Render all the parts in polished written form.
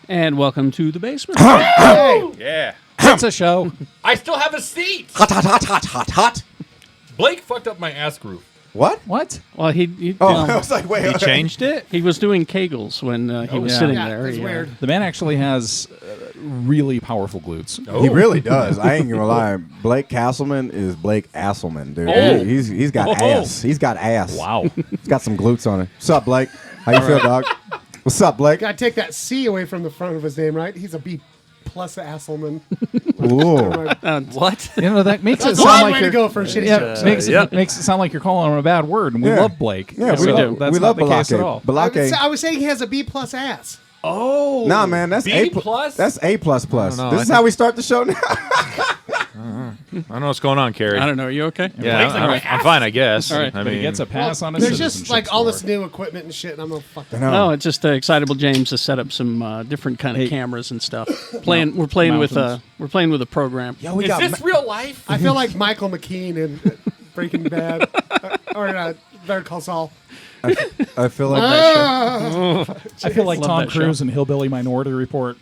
And welcome to the basement. Hey. Yeah. It's a show. I still have a seat. Hot, hot, hot, hot, hot, hot. Blake fucked up my ass groove. What? What? Well, he I was like, wait. He changed it? he was doing Kegels when he was sitting Yeah, there. it's He, weird. The man actually has really powerful glutes. He really does. I ain't gonna lie. Blake Castleman is Blake Asselman, dude. Oh. He's got ass. He's got ass. Wow. He's got some glutes on it. What's up, Blake? How you feel, dog? What's up, Blake? Gotta take that C away from the front of his name, right? He's a B plus Asselman. Ooh. What? You know, that makes it That's a sound long like way to you're... go for a shitty Yeah, joke. makes it sound like you're calling him a bad word, and we Yeah. love Blake. Yeah, Yes, we we love, do. That's we not love the case at all. Balake. I was saying he has a B plus ass. Oh. Nah, man, that's B A plus? That's A plus plus. I don't know. This I is think- how we start the show now. I don't know what's going on, Kerry. I don't know. Are you okay? Yeah, Blake's like, I'm, my I'm fine, I guess. All right. I But he mean, gets a pass on his There's just citizenship like all this score. new equipment and shit, and I'm gonna fuck that. No, it's just Excitable James has set up some different kind of cameers and stuff. We're playing with a program. Yo, we is got this real life? I feel like Michael McKean in Breaking Bad, or Better Call Saul. I feel like I feel like Love Tom that show. Cruise in Hillbilly Minority Report.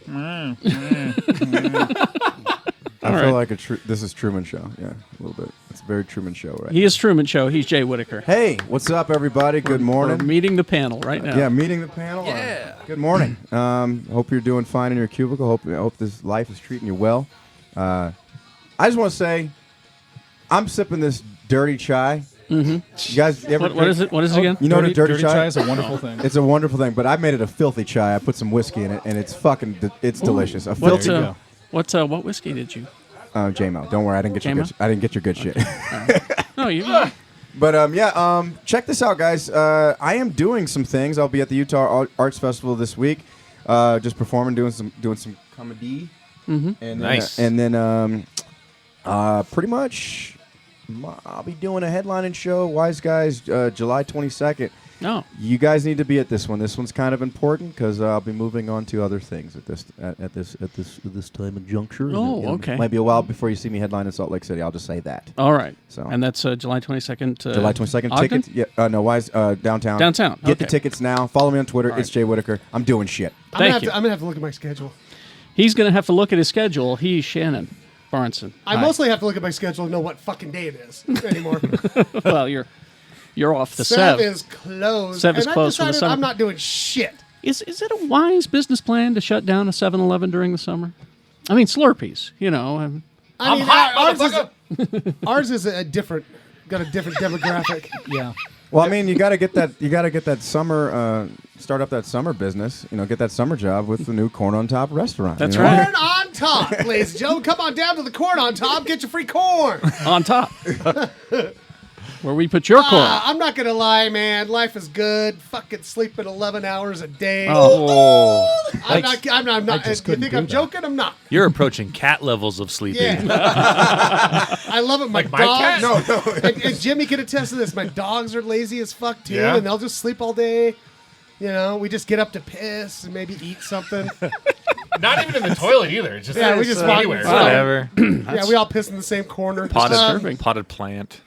I feel like this is Truman Show. Yeah, a little bit. It's a very Truman Show, right? He is Truman Show. He's Jay Whitaker. Hey, what's up, everybody? Good We're morning. meeting the panel right now. Yeah, meeting the panel. Yeah. Good morning. Hope you're doing fine in your cubicle. Hope this life is treating you well. I just want to say, I'm sipping this dirty chai. Mm-hmm. You guys ever? What is it? What is it again? You know what a dirty chai? is a wonderful thing. It's a wonderful thing, but I made it a filthy chai. I put some whiskey in it, and it's it's delicious. A What filthy. what whiskey did you? J-Mo. Don't worry, I didn't get your J-Mo? good. I didn't get your good shit. No, you. But check this out, guys. I am doing some things. I'll be at the Utah Arts Festival this week, just performing, doing some comedy. Mm-hmm. And Nice. And then pretty much, I'll be doing a headlining show, Wise Guys, July 22nd. No. You guys need to be at this one. This one's kind of important because I'll be moving on to other things at this time and juncture. Oh, okay. Might be a while before you see me headline in Salt Lake City. I'll just say that. All right. So- And that's July 22nd. July 22nd. Ogden? Tickets. Yeah. No. Wise. Downtown. Downtown, Get the okay. tickets now. Follow me on Twitter. All It's right. Jay Whitaker. I'm doing shit. Thank you. I'm gonna have to look at my schedule. He's going to have to look at his schedule. He's Shannon Barneson. I Hi. mostly have to look at my schedule to know what fucking day it is anymore. Well, you're off the Sev Sev. is closed. Sev is and closed for I the decided summer. I'm not doing shit. Is it a wise business plan to shut down a 7-Eleven during the summer? I mean, Slurpees, you know. I mean, hot, ours is got a different demographic. Yeah. Well, I mean, you got to get that. You got to get that summer. Start up that summer business. You know, get that summer job with the new Corn on Top restaurant. That's you know? right. Corn on top, ladies and gentlemen. Come on down to the Corn on Top. Get your free corn. On top. Where we put your corn. I'm not gonna lie, man. Life is good. Fucking sleeping 11 hours a day. Oh. I'm not. I just You couldn't think do I'm that. joking? I'm not. You're approaching cat levels of sleeping. Yeah. I love it. My Like my dogs. cat? No. And Jimmy can attest to this. My dogs are lazy as fuck too, Yeah? and they'll just sleep all day. You know, we just get up to piss and maybe eat something. Not even in the toilet either. It's just, Yeah, we just walk anywhere. inside. Whatever. Yeah, we all piss in the same corner. Potted plant.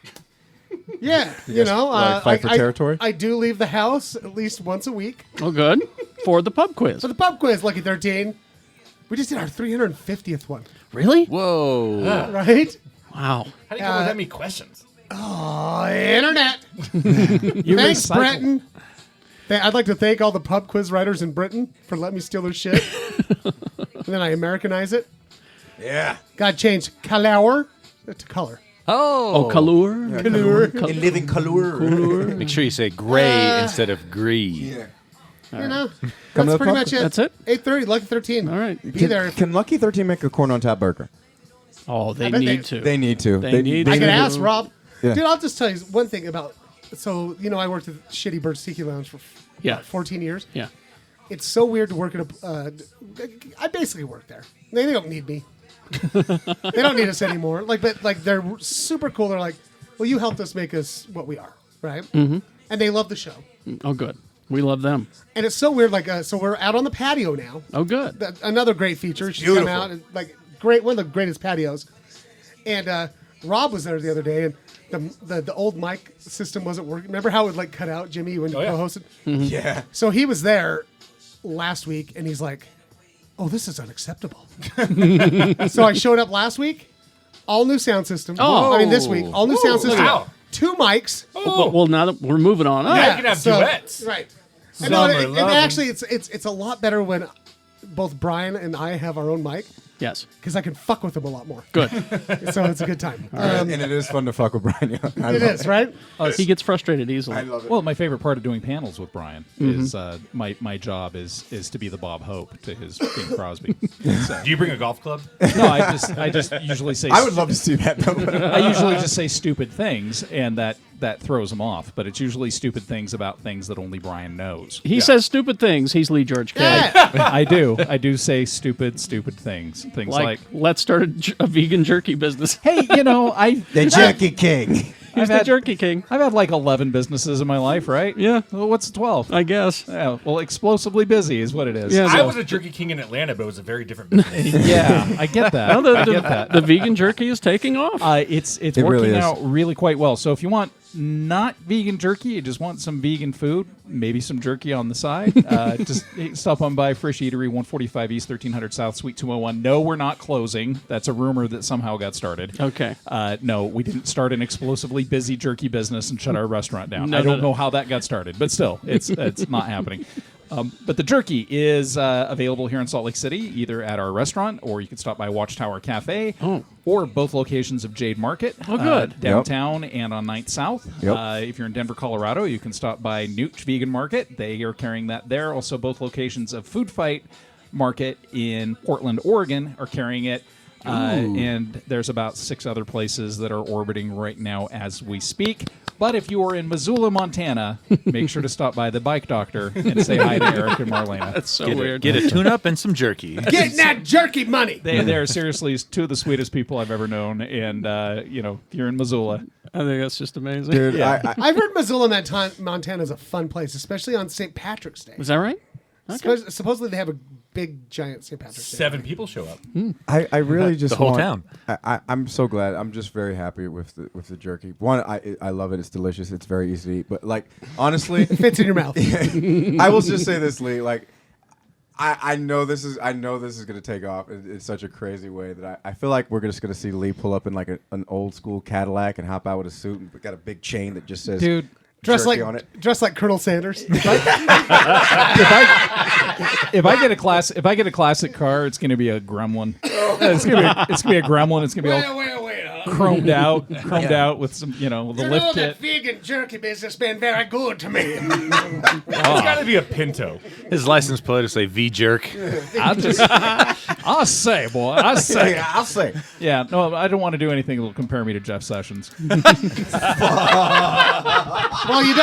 Yeah, you know, like fight for territory? I do leave the house at least once a week Oh, good. For the pub quiz. for the pub quiz. Lucky 13. We just did our 350th one, Really? Whoa. right? Wow. How do you come with that many questions? Oh, internet. You Thanks, recycle. Breton. I'd like to thank all the pub quiz writers in Britain for letting me steal their shit. And then I Americanize it. Yeah. Got to change color to color. Oh, Kalur. In living color. Make sure you say gray instead of green. Yeah. You know, Come to that's the pretty pub much it. That's it? 8:30, Lucky 13. All right. Be there. Can Lucky 13 make a Corn on Top burger? Oh, they I bet need to. They need to. They need I to. can ask Rob. Yeah. Dude, I'll just tell you one thing about. So, you know, I worked at Shitty Bird Tiki Lounge for Yeah. 14 years. Yeah. It's so weird to work at a. I basically work there. They don't need me. They don't need us anymore. But they're super cool. They're like, well, you helped us make us what we are, right? Mm-hmm. And they love the show. Oh, good. We love them. And it's so weird. So we're out on the patio now. Oh, good. Another great feature. She's come out and great, one of the greatest patios. And Rob was there the other day, and the old mic system wasn't working. Remember how it would cut out Jimmy when you co-hosted? Yeah. So he was there last week, and he's like, oh, this is unacceptable. So I showed up last week, all new sound system. Oh. I mean, this week, all new sound system. Wow. 2 mics. Well, now that we're moving on up. Yeah, you can have duets. Right. Summer And loving. actually, it's a lot better when both Brian and I have our own mic Yes. because I can fuck with him a lot more. Good. So it's a good time. And it is fun to fuck with Brian. It is, right? He gets frustrated easily. I love it. Well, my favorite part of doing panels with Brian is my job is to be the Bob Hope to his Bing Crosby. So, Do you bring a golf club? no, I just usually say I would love to see that, though. I usually just say stupid things, and that throws him off. But it's usually stupid things about things that only Brian knows. He says stupid things. He's Lee George K. Yeah. I do say stupid things. Things like let's start a vegan jerky business. hey, The Jerky King. He's the jerky king. I've had like 11 businesses in my life, right? Yeah. Well, what's 12? I guess. Yeah, well, explosively busy is what it is. Yeah. I was a jerky king in Atlanta, but it was a very different business. Yeah, I get that. Well, I get that. the vegan jerky is taking off. It's It working really is. out really quite well. So if you want not vegan jerky, you just want some vegan food, maybe some jerky on the side, just stop on by Frisch Eatery, 145 East, 1300 South, Suite 201. No, we're not closing. That's a rumor that somehow got started. Okay. No, we didn't start an explosively busy jerky business and shut our restaurant down. No, I don't no. know how that got started, but still, it's not happening. But the jerky is available here in Salt Lake City, either at our restaurant or you can stop by Watchtower Cafe or both locations of Jade Market. Oh, good. Downtown and on 9th South. Yep. If you're in Denver, Colorado, you can stop by Nooch Vegan Market. They are carrying that there. Also, both locations of Food Fight Market in Portland, Oregon are carrying it. And there's about 6 other places that are orbiting right now as we speak. But if you are in Missoula, Montana, make sure to stop by the Bike Doctor and say hi to Eric and Marlena. That's so Get weird. a tune-up and some jerky. Getting that jerky money. They're seriously 2 of the sweetest people I've ever known. And, if you're in Missoula, I think that's just amazing. Dude, Yeah. I've heard Missoula, Montana is a fun place, especially on St. Patrick's Day. Is that right? Supposedly they have a big, giant St. Patrick's Day. 7 people show up. I really just The whole want- town. I'm so glad. I'm just very happy with the jerky. One, I love it. It's delicious. It's very easy to eat. But like honestly, Fits in your mouth. I will just say this, Lee. Like I know this is going to take off in such a crazy way that I feel like we're just going to see Lee pull up in like an old school Cadillac and hop out with a suit and got a big chain that just says dude. Dressed jerky on it. like Colonel Sanders. If I get a classic car, it's gonna be a Gremlin. It's gonna be a Gremlin. It's gonna be all wait. chromed out with some, the lift kit. vegan jerky business been very good to me. It's got to be a Pinto. His license plate will say V-jerk. I'll say, boy, I say. Yeah, I'll say. Yeah, no, I don't want to do anything that will compare me to Jeff Sessions. Well, you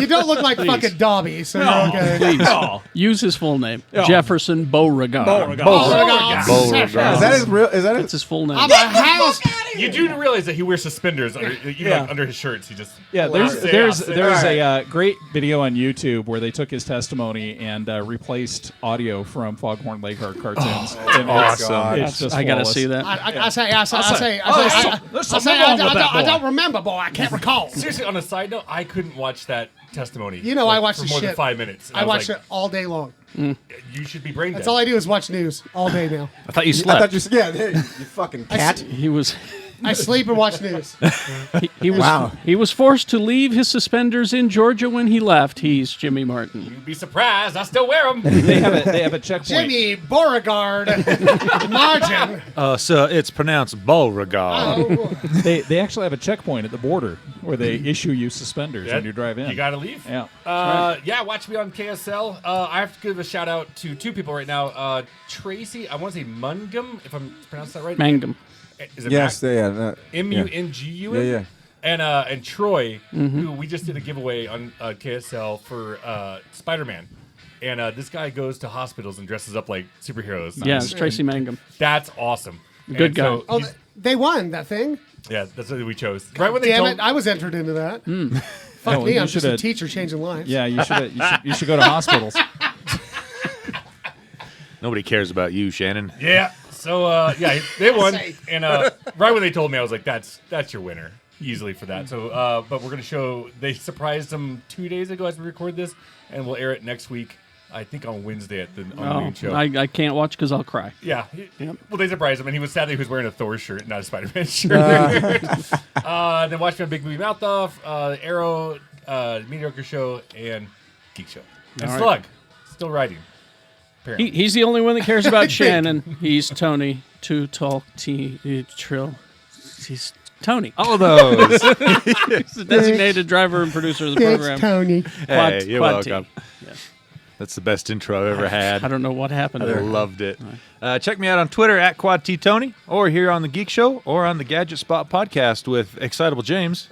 don't look like fucking Dobby, so you're okay. Please use his full name, Jefferson Beauregard. Is that his real? Is that That's his full name. I'm a house. You do realize that he wears suspenders under his shirts. He just There's a great video on YouTube where they took his testimony and replaced audio from Foghorn Leghorn cartoons. And awesome. It's just I gotta flawless. see that. I don't remember, boy. I can't recall. seriously. On a side note, I couldn't watch that testimony. I watched for the more shit. than 5 minutes. I watch it all day long. You should be brain dead. That's all I do is watch news all day now. I thought you I slept. thought you said, yeah, hey, you fucking cat. He was I sleep and watch news. he was Wow. he was forced to leave his suspenders in Georgia when he left. He's Jimmy Martin. You'd be surprised. I still wear them. They have a checkpoint. Jimmy Beauregard, Margin. So it's pronounced Beauregard. They actually have a checkpoint at the border where they issue you suspenders when you drive in. You got to leave. Yeah. Yeah, watch me on KSL. I have to give a shout out to 2 people right now. Tracy, I want to say Mungum, if I'm pronouncing that right. Mangum. Is it Yes, yeah. Mungun? Yeah. And Troy, who we just did a giveaway on KSL for Spider-Man. And this guy goes to hospitals and dresses up like superheroes. Yeah, it's Tracy Mangum. That's awesome. Good And guy. so Oh, he's- they won that thing. yeah, that's what we chose. Right when they Damn told it, I was entered into that. Fuck Oh, me, you I'm just a shoulda- teacher changing lives. Yeah, you should go to hospitals. Nobody cares about you, Shannon. Yeah. So yeah, they won, and right when they told me, I was like, "That's your winner easily for that." So, but we're gonna show. They surprised them 2 days ago as we record this, and we'll air it next week. I think on Wednesday at the on the Oh, noon show. I can't watch because I'll cry. Yeah. Yep. Well, they surprised him, and he was sad that he was wearing a Thor shirt, not a Spider-Man shirt. Then watched my Big Movie Mouth Off, Arrow, Mediocre Show, and Geek Show. And All Slug, right. still writing. Apparently. He's the only one that cares about Shannon. He's Tony. Too tall, trill. He's Tony. All of those. He's the designated driver and producer of the program. Thanks, Tony. Hey, you're Quad T. welcome. Yes. That's the best intro I've ever had. I don't know what happened I there. loved it. Check me out on Twitter at QuadTTony, or here on the Geek Show, or on the Gadget Spot podcast with Excitable James.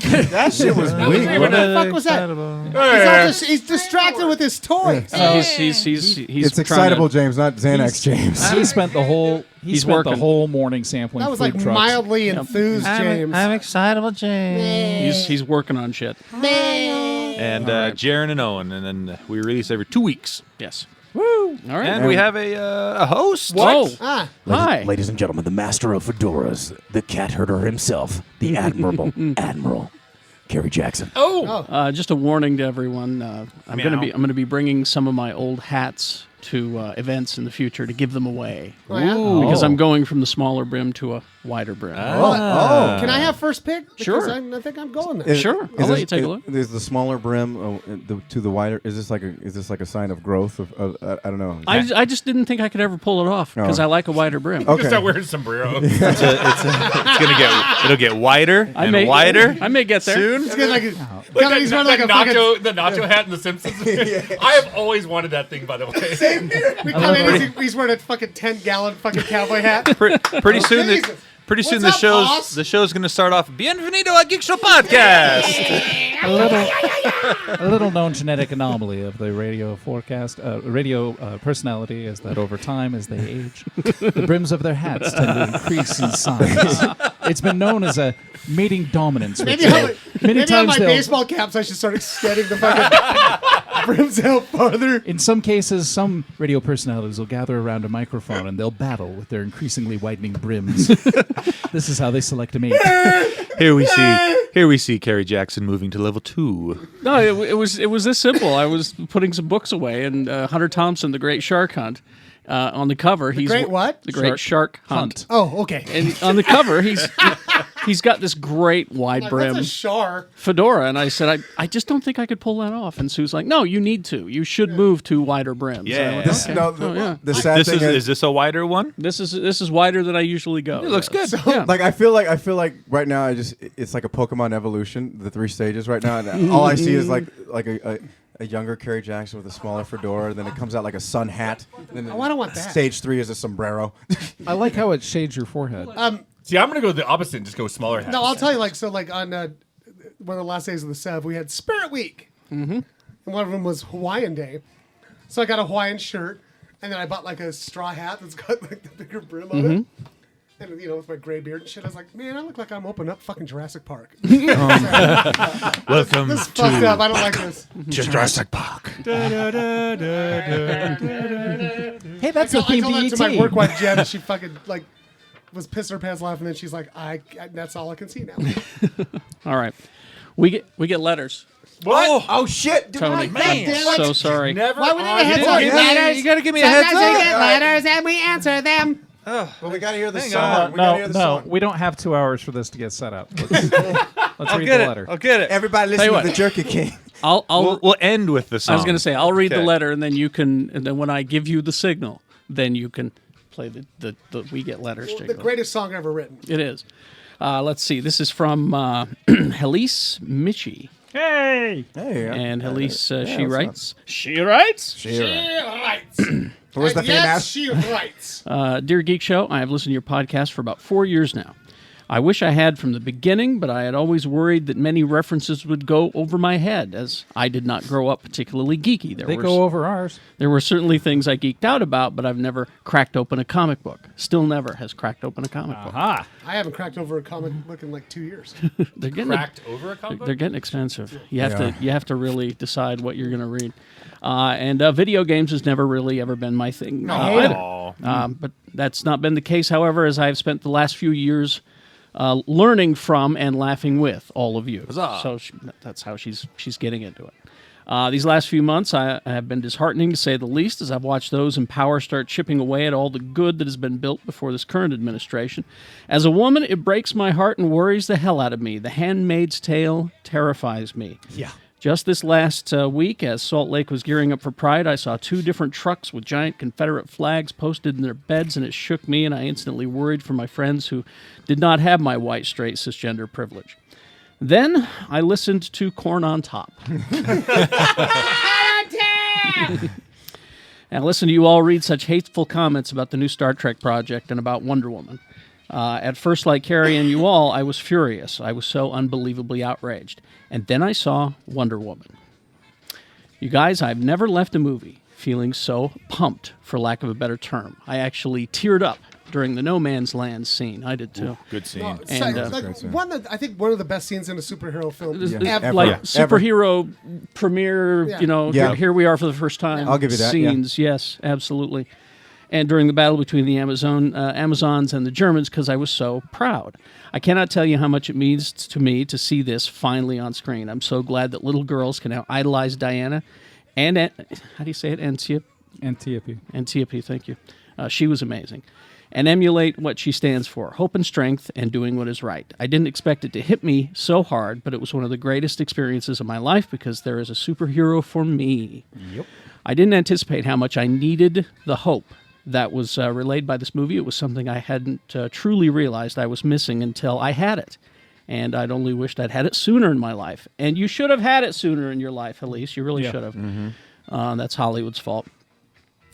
That shit was weak. What the fuck was that? He's distracted with his toys. He's It's trying excitable to- James, not Xanax James. He spent the whole He's spent the working. whole morning sampling That was food like trucks. mildly enthused, James. Excitable James. He's working on shit. And Jaron and Owen, and then we release every 2 weeks. Yes. Woo! All right. And we have a host. Whoa. Ah, Hi. Ladies and gentlemen, the master of fedoras, the cat herder himself, the admirable Admiral Kerry Jackson. Just a warning to everyone. I'm going to be bringing some of my old hats to events in the future to give them away because I'm going from the smaller brim to a wider brim. Can I have first pick? Because Sure. I think I'm going there. Sure. I'll let you take a look. Is the smaller brim to the wider? Is this like a sign of growth? I don't know. I just didn't think I could ever pull it off because I like a wider brim. Okay. Just not wearing a sombrero. It'll get wider I and may, wider I may get there. soon. It's good, like, Like he's wearing like a fucking. the nacho hat in The Simpsons. I have always wanted that thing, by the way. We come in, he's wearing a fucking 10-gallon fucking cowboy hat. Pretty soon, Jesus. pretty soon What's the up, show's boss? the show's gonna start off. Bienvenido a Geek Show podcast. A little known genetic anomaly of the radio personality is that over time, as they age, the brims of their hats tend to increase in size. It's been known as a mating dominance ritual. Many Maybe on times my they'll, baseball caps, I should start extending the fucking brims out farther. in some cases, some radio personalities will gather around a microphone and they'll battle with their increasingly widening brims. This is how they select a mate. Here we see Kerry Jackson moving to level 2. No, it was this simple. I was putting some books away, and Hunter Thompson, The Great Shark Hunt, on the cover. He's Great what? The Great Shark Hunt. Oh, okay. And on the cover, he's got this great wide Like, brim what's a char? fedora, and I said, I just don't think I could pull that off. And Sue's like, no, you need to. You should move to wider brims. Yeah. So I went, This, okay. no, Oh, yeah. the sad thing Is this a wider one? This is wider than I usually go. It looks good. Yeah. like I feel like right now it's like a Pokemon evolution, the 3 stages right now, and all I see is like a younger Kerry Jackson with a smaller fedora, then it comes out like a sun hat. And then I don't want that. Stage 3 is a sombrero. I like how it shades your forehead. See, I'm going to go the opposite and just go smaller hats. No, I'll tell you, like, so, like, on one of the last days of the Sev, we had Spirit Week. Mm-hmm. And one of them was Hawaiian Day. So I got a Hawaiian shirt, and then I bought, like, a straw hat that's got, like, the bigger brim on it. And, with my gray beard and shit, I was like, man, I look like I'm opening up fucking Jurassic Park. Welcome This is fucked up. I don't like this. Jurassic Park. Hey, that's I the theme told to that to my ET. work wife, Jen, and she fucking, like, was pissing her pants laughing, and she's like, that's all I can see now. All right. We get letters. What? Oh shit, dude, Tony, damn I'm so it. sorry. Never Why would on we need a heads up? it. You gotta give me a heads Sometimes we up. get letters and we answer them. Well, we gotta hear the Hang song. on. We gotta No, hear the no, song. we don't have 2 hours for this to get set up. Let's read the letter. I'll get it. Everybody Tell listen you to what. the Jerky King. We'll end with the song. I was going to say, I'll read the Okay. letter, and then you can, and then when I give you the signal, then you can play the We Get Letters The jingle. greatest song ever written. It is. Let's see. This is from Helise Michi. Hey! Hey, And Helise, she what's writes. She writes? She writes. where's the And theme yes, ass? she writes. Dear Geek Show, I have listened to your podcast for about 4 years now. I wish I had from the beginning, but I had always worried that many references would go over my head, as I did not grow up particularly geeky. They go over ours. There were certainly things I geeked out about, but I've never cracked open a comic book. Still never has cracked open a comic book. Aha! I haven't cracked over a comic book in like 2 years. They're getting Cracked over a comic book? They're getting expensive. You have Yeah. to you have to really decide what you're going to read. And video games has never really ever been my thing. Either. But that's not been the case, however, as I have spent the last few years learning from and laughing with all of you. Huzzah. So that's how she's getting into it. These last few months have been disheartening, to say the least, as I've watched those in power start chipping away at all the good that has been built before this current administration. As a woman, it breaks my heart and worries the hell out of me. The Handmaid's Tale terrifies me. Yeah. Just this last week, as Salt Lake was gearing up for Pride, I saw 2 different trucks with giant Confederate flags posted in their beds, and it shook me, and I instantly worried for my friends who did not have my white, straight, cisgender privilege. Then I listened to Corn on Top. And listen to you all read such hateful comments about the new Star Trek project and about Wonder Woman. At first, like Kerry and you all, I was furious. I was so unbelievably outraged. And then I saw Wonder Woman. You guys, I've never left a movie feeling so pumped, for lack of a better term. I actually teared up during the No Man's Land scene. I did too. Good scene. Well, And, I think one of the best scenes in a superhero film. Ever. Like superhero premiere, Yeah. here we are for the first time. I'll give you that, Scenes, yes, absolutely. And during the battle between the Amazons and the Germans, because I was so proud. I cannot tell you how much it means to me to see this finally on screen. I'm so glad that little girls can now idolize Diana and, how do you say it, Antiope, thank you. She was amazing. And emulate what she stands for, hope and strength and doing what is right. I didn't expect it to hit me so hard, but it was one of the greatest experiences of my life because there is a superhero for me. Yep. I didn't anticipate how much I needed the hope that was relayed by this movie. It was something I hadn't truly realized I was missing until I had it. And I'd only wished I'd had it sooner in my life. And you should have had it sooner in your life, Elise. You really should have. Mm-hmm. That's Hollywood's fault.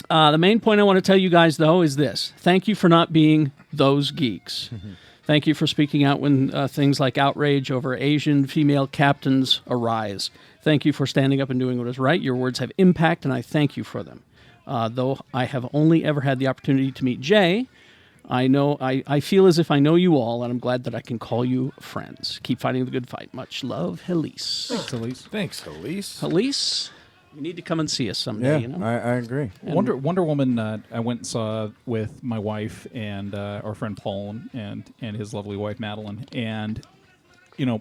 The main point I want to tell you guys, though, is this. Thank you for not being those geeks. Thank you for speaking out when things like outrage over Asian female captains arise. Thank you for standing up and doing what is right. Your words have impact, and I thank you for them. Though I have only ever had the opportunity to meet Jay, I feel as if I know you all, and I'm glad that I can call you friends. Keep fighting the good fight. Much love, Elise. Thanks, Elise. Thanks, Elise. Elise, you need to come and see us someday. Yeah, I agree. Wonder Woman, I went and saw with my wife and our friend Paul and his lovely wife Madeline. And,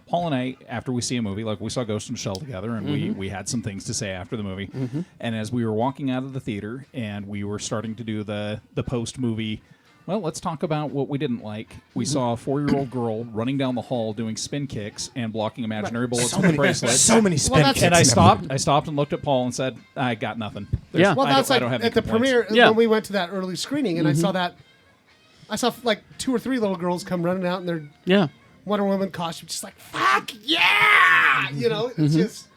Paul and I, after we see a movie, like we saw Ghost in the Shell together, and we had some things to say after the movie. And as we were walking out of the theater and we were starting to do the post-movie, well, let's talk about what we didn't like. We saw a 4-year-old girl running down the hall doing spin kicks and blocking imaginary bullets with a bracelet. So many spin kicks. And I stopped and looked at Paul and said, I got nothing. Yeah. Well, that's I like don't have any at the complaints. premiere when we went to that early screening, and I saw like 2 or 3 little girls come running out in their Wonder Woman costume, just like fuck yeah, it's just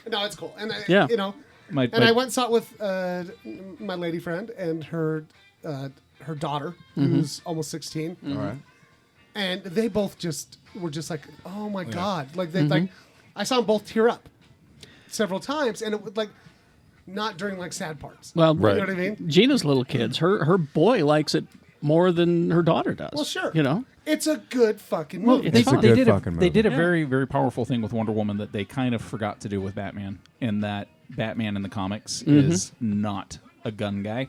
it's cool, and I went and saw it with my lady friend and her daughter, who's almost 16. All right. And they both were just like, oh my god, like they like I saw them both tear up several times, and it was like not during like sad parts. Well, you know what I mean? Gina's little kids, her boy likes it more than her daughter does. Well, sure. It's a good fucking movie. It's fun. They did a very, very powerful thing with Wonder Woman that they kind of forgot to do with Batman, in that Batman in the comics is not a gun guy.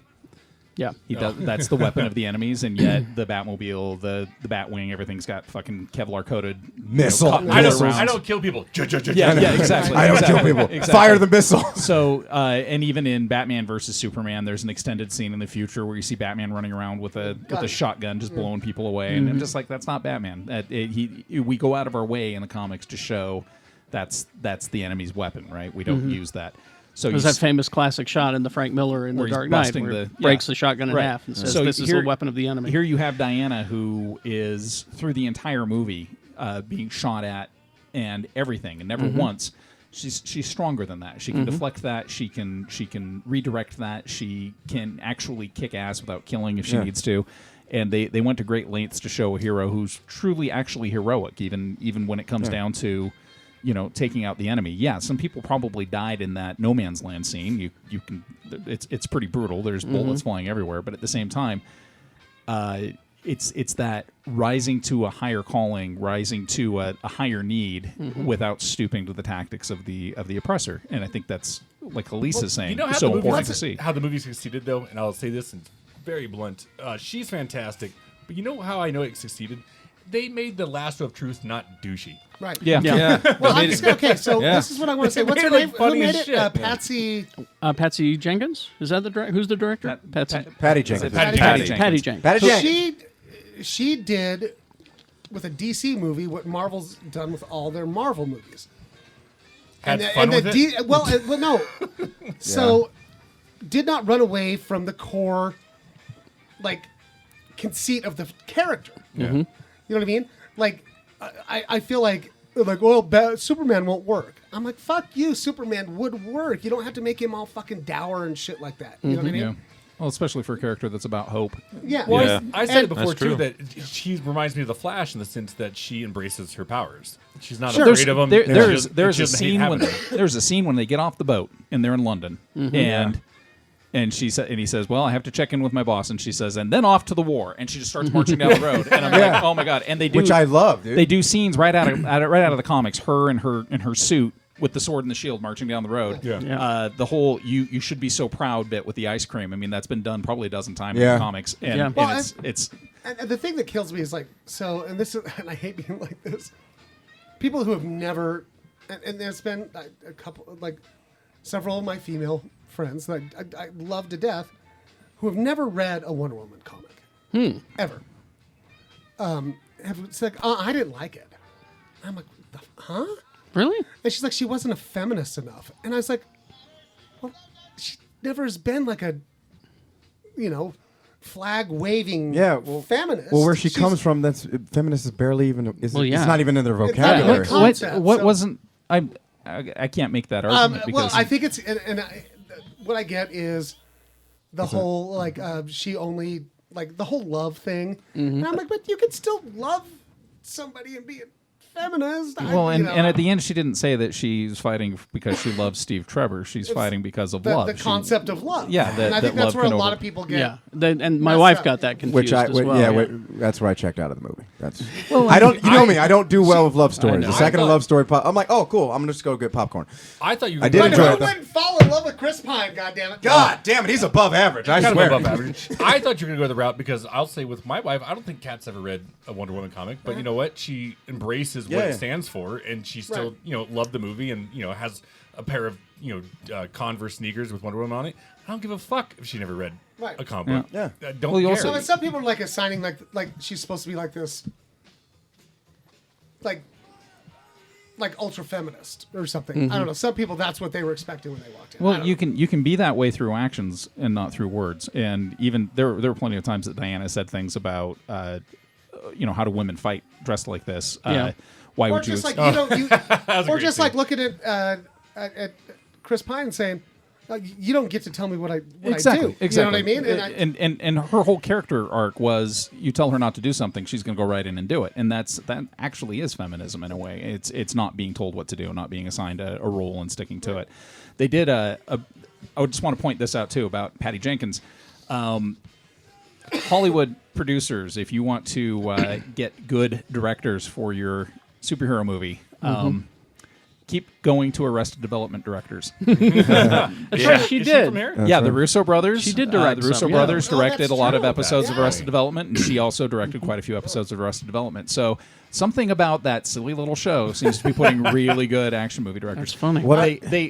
Yeah, he does. That's the weapon of the enemies, and yet the Batmobile, the Batwing, everything's got fucking Kevlar coated missile. I don't kill people. Yeah, exactly. I don't kill people. Exactly. Fire the missile. So, and even in Batman versus Superman, there's an extended scene in the future where you see Batman running around with a shotgun, just blowing people away, and I'm just like, that's not Batman. We go out of our way in the comics to show that's the enemy's weapon, right? We don't use that. So there's that famous classic shot in the Frank Miller in The Dark Knight where he breaks the shotgun in half and says, this is the weapon of the enemy. Here you have Diana, who is, through the entire movie, being shot at and everything, and never once. She's stronger than that. She can deflect that. She can redirect that. She can actually kick ass without killing if she needs to. And they went to great lengths to show a hero who's truly actually heroic, even when it comes down to taking out the enemy. Yeah, some people probably died in that No Man's Land scene. You can, it's pretty brutal. There's bullets flying everywhere, but at the same time, it's that rising to a higher calling, rising to a higher need without stooping to the tactics of the oppressor. And I think that's, like Elise is saying, so important to see. How the movie succeeded, though, and I'll say this, and it's very blunt. She's fantastic, but you know how I know it succeeded? they made the lasso of truth not douchey. Right. Yeah. Well, I'm just okay. So Yeah. this is what I want to say. What's her made it name? look Who funny made as it? shit. Patsy. Patsy Jenkins? Is that the director? Who's the director? Patsy. Patty Jenkins. Patty Jenkins. Patty Jenkins. Patty So Jenkins. she did with a DC movie what Marvel's done with all their Marvel movies. Had fun with it? Well, no. So did not run away from the core, like, conceit of the character. Yeah. You know what I mean? Like, I feel like, well, Superman won't work. I'm like, fuck you, Superman would work. You don't have to make him all fucking dour and shit like that. You know what I mean? Yeah. Well, especially for a character that's about hope. Yeah. Well, Yeah. I said it And- before That's too true. that she reminds me of the Flash in the sense that she embraces her powers. She's not Sure. afraid of them. There's a scene when they get off the boat and they're in London and he says, well, I have to check in with my boss, and she says, and then off to the war, and she just starts marching down the road, and I'm like, oh my god, and they do, Which I love, dude. They do scenes right out of the comics, her in her suit with the sword and the shield marching down the road. Yeah. The whole you should be so proud bit with the ice cream. I mean, that's been done probably a dozen times Yeah. in the comics, and, Yeah. and Well, it's And the thing that kills me is like, so, and this is, and I hate being like this. People who have never, and there's been a couple, like several of my female friends that I love to death, who have never read a Wonder Woman comic, ever. It's like, I didn't like it. I'm like, huh? Really? And she's like, she wasn't a feminist enough. And I was like, well, she never has been like a, flag waving feminist. Well, where she She's- comes from, that's feminist is barely even. It's Well, yeah. not even in their It's not even vocabulary. a concept, what so- wasn't I can't make that argument Well, because I think it's, what I get is the whole like she only like the whole love thing, and I'm like, but you could still love somebody and be a feminist. well, and at the end, she didn't say that she's fighting because she loves Steve Trevor. She's fighting because of love. the She- concept of love. Yeah, and I think that that's love where a can lot over- of people get. Yeah. And my messed wife up. got that confused Which I, as well. that's where I checked out of the movie. That's I don't, you know me, I don't do well with love stories. know. The second I a thought- love story, I'm like, oh, cool, I'm gonna just go get popcorn. I thought you were I did But enjoy who it, though. wouldn't fall in love with Chris Pine? God damn it! God damn it, he's above average. I kind swear. of above average. I thought you were going to go the route because I'll say with my wife, I don't think Kat's ever read a Wonder Woman comic, but you know what? She embraces what Yeah. it stands for, and she still, Right. loved the movie, and has a pair of Converse sneakers with Wonder Woman on it. I don't give a fuck if she never read Right. a comic book. Yeah. I don't Well, you care. also- So, and some people are like assigning like she's supposed to be like this, like ultra feminist or something. I don't know. Some people that's what they were expecting when they walked in. I Well, don't you can be that way through actions and not through words. And even there were plenty of times that Diana said things about how do women fight dressed like this? Yeah. Why or would you? just like That was a or great just scene. like looking at Chris Pine and saying, "You don't get to tell me what I Exactly. do." You know what I mean? And her whole character arc was you tell her not to do something, she's going to go right in and do it, and that actually is feminism in a way. It's not being told what to do, not being assigned a role and sticking to it. They did I would just want to point this out too about Patty Jenkins. Hollywood producers, if you want to get good directors for your superhero movie. Keep going to Arrested Development directors. That's right, she Is did. from here? Yeah, the Russo brothers. She did direct the Russo some, yeah. brothers Oh, directed that's a lot of true. episodes of Yeah. Arrested Development, and she also directed quite a few episodes of Arrested Development. So something about that silly little show seems to be putting really good action movie directors. That's funny.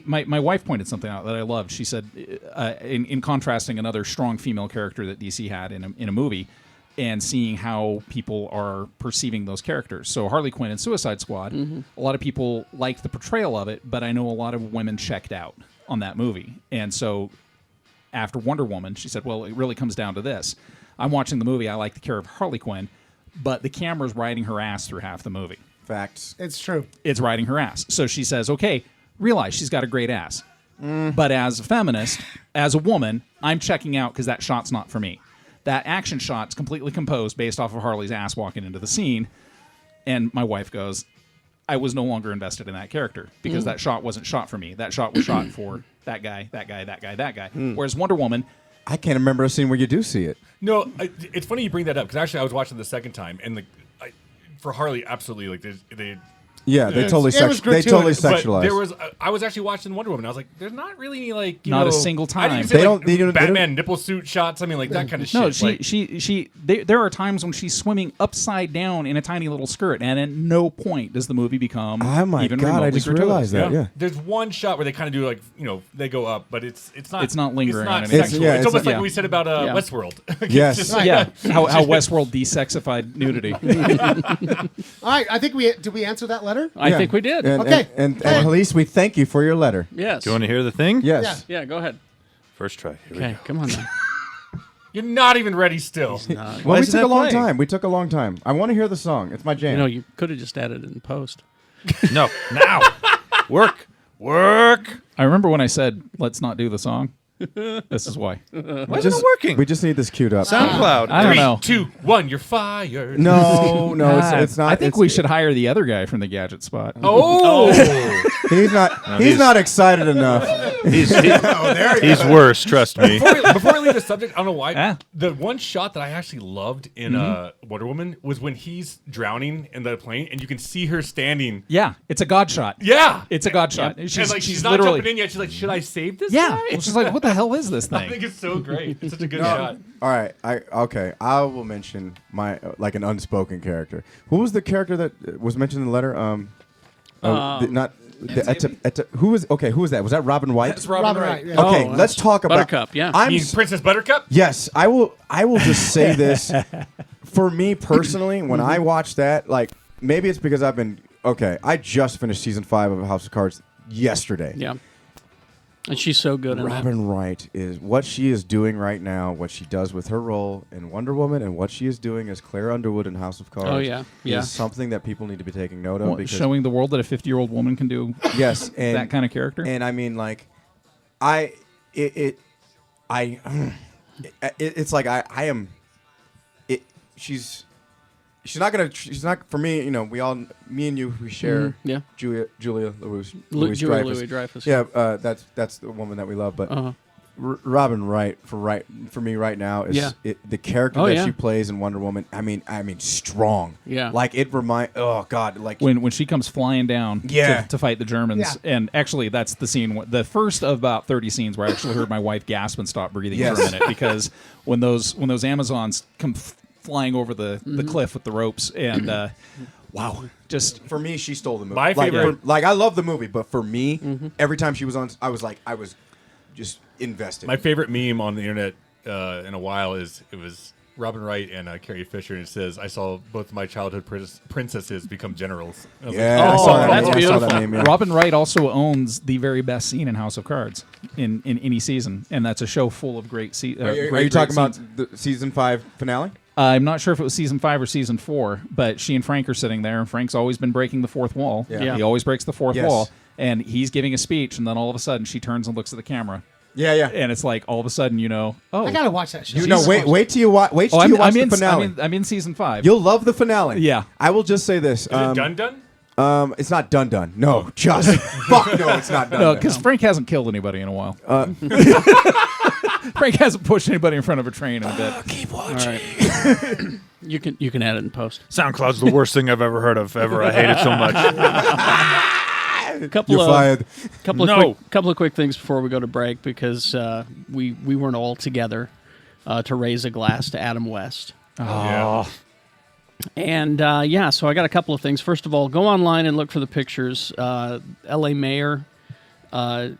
My wife pointed something out that I loved. She said, in contrasting another strong female character that DC had in a movie, and seeing how people are perceiving those characters. So Harley Quinn and Suicide Squad, a lot of people liked the portrayal of it, but I know a lot of women checked out on that movie. And so after Wonder Woman, she said, well, it really comes down to this. I'm watching the movie, I like the character of Harley Quinn, but the camera's riding her ass through half the movie. Facts. It's true. It's riding her ass. So she says, okay, realize she's got a great ass. But as a feminist, as a woman, I'm checking out because that shot's not for me. That action shot's completely composed based off of Harley's ass walking into the scene. And my wife goes, I was no longer invested in that character because that shot wasn't shot for me. That shot was shot for that guy, that guy, that guy, that guy. Whereas Wonder Woman, I can't remember a scene where you do see it. No, it's funny you bring that up because actually I was watching the second time, and for Harley, absolutely, like they Yeah, they totally it was they totally gratuitous. But sexualized. there was, I was actually watching Wonder Woman. I was like, there's not really any, like, Not a single I didn't time. even say, They like, don't- they don't- they Batman don't- nipple suit shots. I mean, like that kind of No, shit. there are times when she's swimming upside down in a tiny little skirt, and at no point does the movie become Oh my even God, I remotely just gratuitous. realized that. Yeah. There's one shot where they kind of do, like, they go up, but it's not. It's not lingering It's not on anything. sexual. Yeah, It's it's almost not- like we said about Yeah. Westworld. Yes. Yeah, how Westworld desexified nudity. All right, I think did we answer that letter? I think we did. And, Okay. And Elise, we thank you for your letter. Yes. Do you want to hear the thing? Yes. Yeah, go ahead. First try. Here we Okay, go. come on now. You're not even ready still. Well, Why we isn't took a that long playing? time. We took a long time. I want to hear the song. It's my jam. You know, you could have just added it in post. No, now. Work. I remember when I said, let's not do the song. This is why. Why isn't it working? We just need this queued up. SoundCloud. I don't know. 3, 2, 1, you're fired. No, it's not. I think it's- we should hire the other guy from the Gadget Spot. Oh, He's not. He's not excited enough. He's worse, trust me. before we leave the subject, I don't know why. Ah. The one shot that I actually loved in Wonder Woman was when he's drowning in the plane, and you can see her standing. Yeah, it's a god shot. Yeah, It's a god shot. and like she's not literally. jumping in yet. She's like, "Should I save this Yeah, guy?" it's just like, what the hell is this I thing? think it's so great. It's such a good shot. All right. Okay. I will mention my like an unspoken character. Who was the character that was mentioned in the letter? Who was that? Was that Robin White? That's Robin Wright. Right, yeah. Okay, Oh, let's talk about Buttercup, yeah. I'm You mean Princess Buttercup? Yes, I will just say this. For me personally, when I watched that, like maybe it's because I just finished season 5 of House of Cards yesterday. Yeah. And she's so good in that. Robin Wright is what she is doing right now, what she does with her role in Wonder Woman, and what she is doing as Claire Underwood in House of Cards. Oh, yeah. Yeah. is something that people need to be taking note of. Well, because showing the world that a 50-year-old woman can do yes, and that kind of character. And I mean, like, it's like I am. She's not for me. You know, me and you, we share. Yeah. Julia Louis Julia Dreyfus. Louis-Dreyfus. Yeah, that's the woman that we love. But Uh-huh. Robin Wright for me right now is Yeah. the character Oh, that yeah. she plays in Wonder Woman. I mean, strong. Yeah. Like it oh God, like when she comes flying down Yeah. to fight the Germans. Yeah. And actually, that's the scene, the first of about 30 scenes where I actually heard my wife gasp and stop breathing Yes. for a minute, because when those Amazons come flying over the cliff with the ropes, and wow, just for me, she stole the movie. My favorite- I love the movie, but for me, every time she was on, I was just invested. My favorite meme on the internet in a while it was Robin Wright and Carrie Fisher, and it says, "I saw both my childhood princesses become generals." I was Yeah, like, I Oh, saw that. that's I saw beautiful. that meme, yeah. Robin Wright also owns the very best scene in House of Cards in any season, and that's a show full of great Are you talking about the season 5 finale? I'm not sure if it was season 5 or season 4, but she and Frank are sitting there, and Frank's always been breaking the fourth wall. Yeah. Yeah. He always breaks the fourth Yes. wall, and he's giving a speech, and then all of a sudden she turns and looks at the camera, Yeah. and it's like all of a sudden, I gotta watch that show. Wait till you watch. Wait till you watch the finale. I'm in season 5. You'll love the finale. Yeah. I will just say this. Is it done? It's not done. No, just fuck no. It's not done. No, because Frank hasn't killed anybody in a while. Frank hasn't pushed anybody in front of a train in a bit. Keep All watching. right. You can add it in post. SoundCloud's the worst thing I've ever heard of ever. I hate it so much. Couple You're of fired. couple of quick things before we go to break, because we weren't all together to raise a glass to Adam West. Yeah. And so I got a couple of things. First of all, go online and look for the pictures. L.A. Mayor, what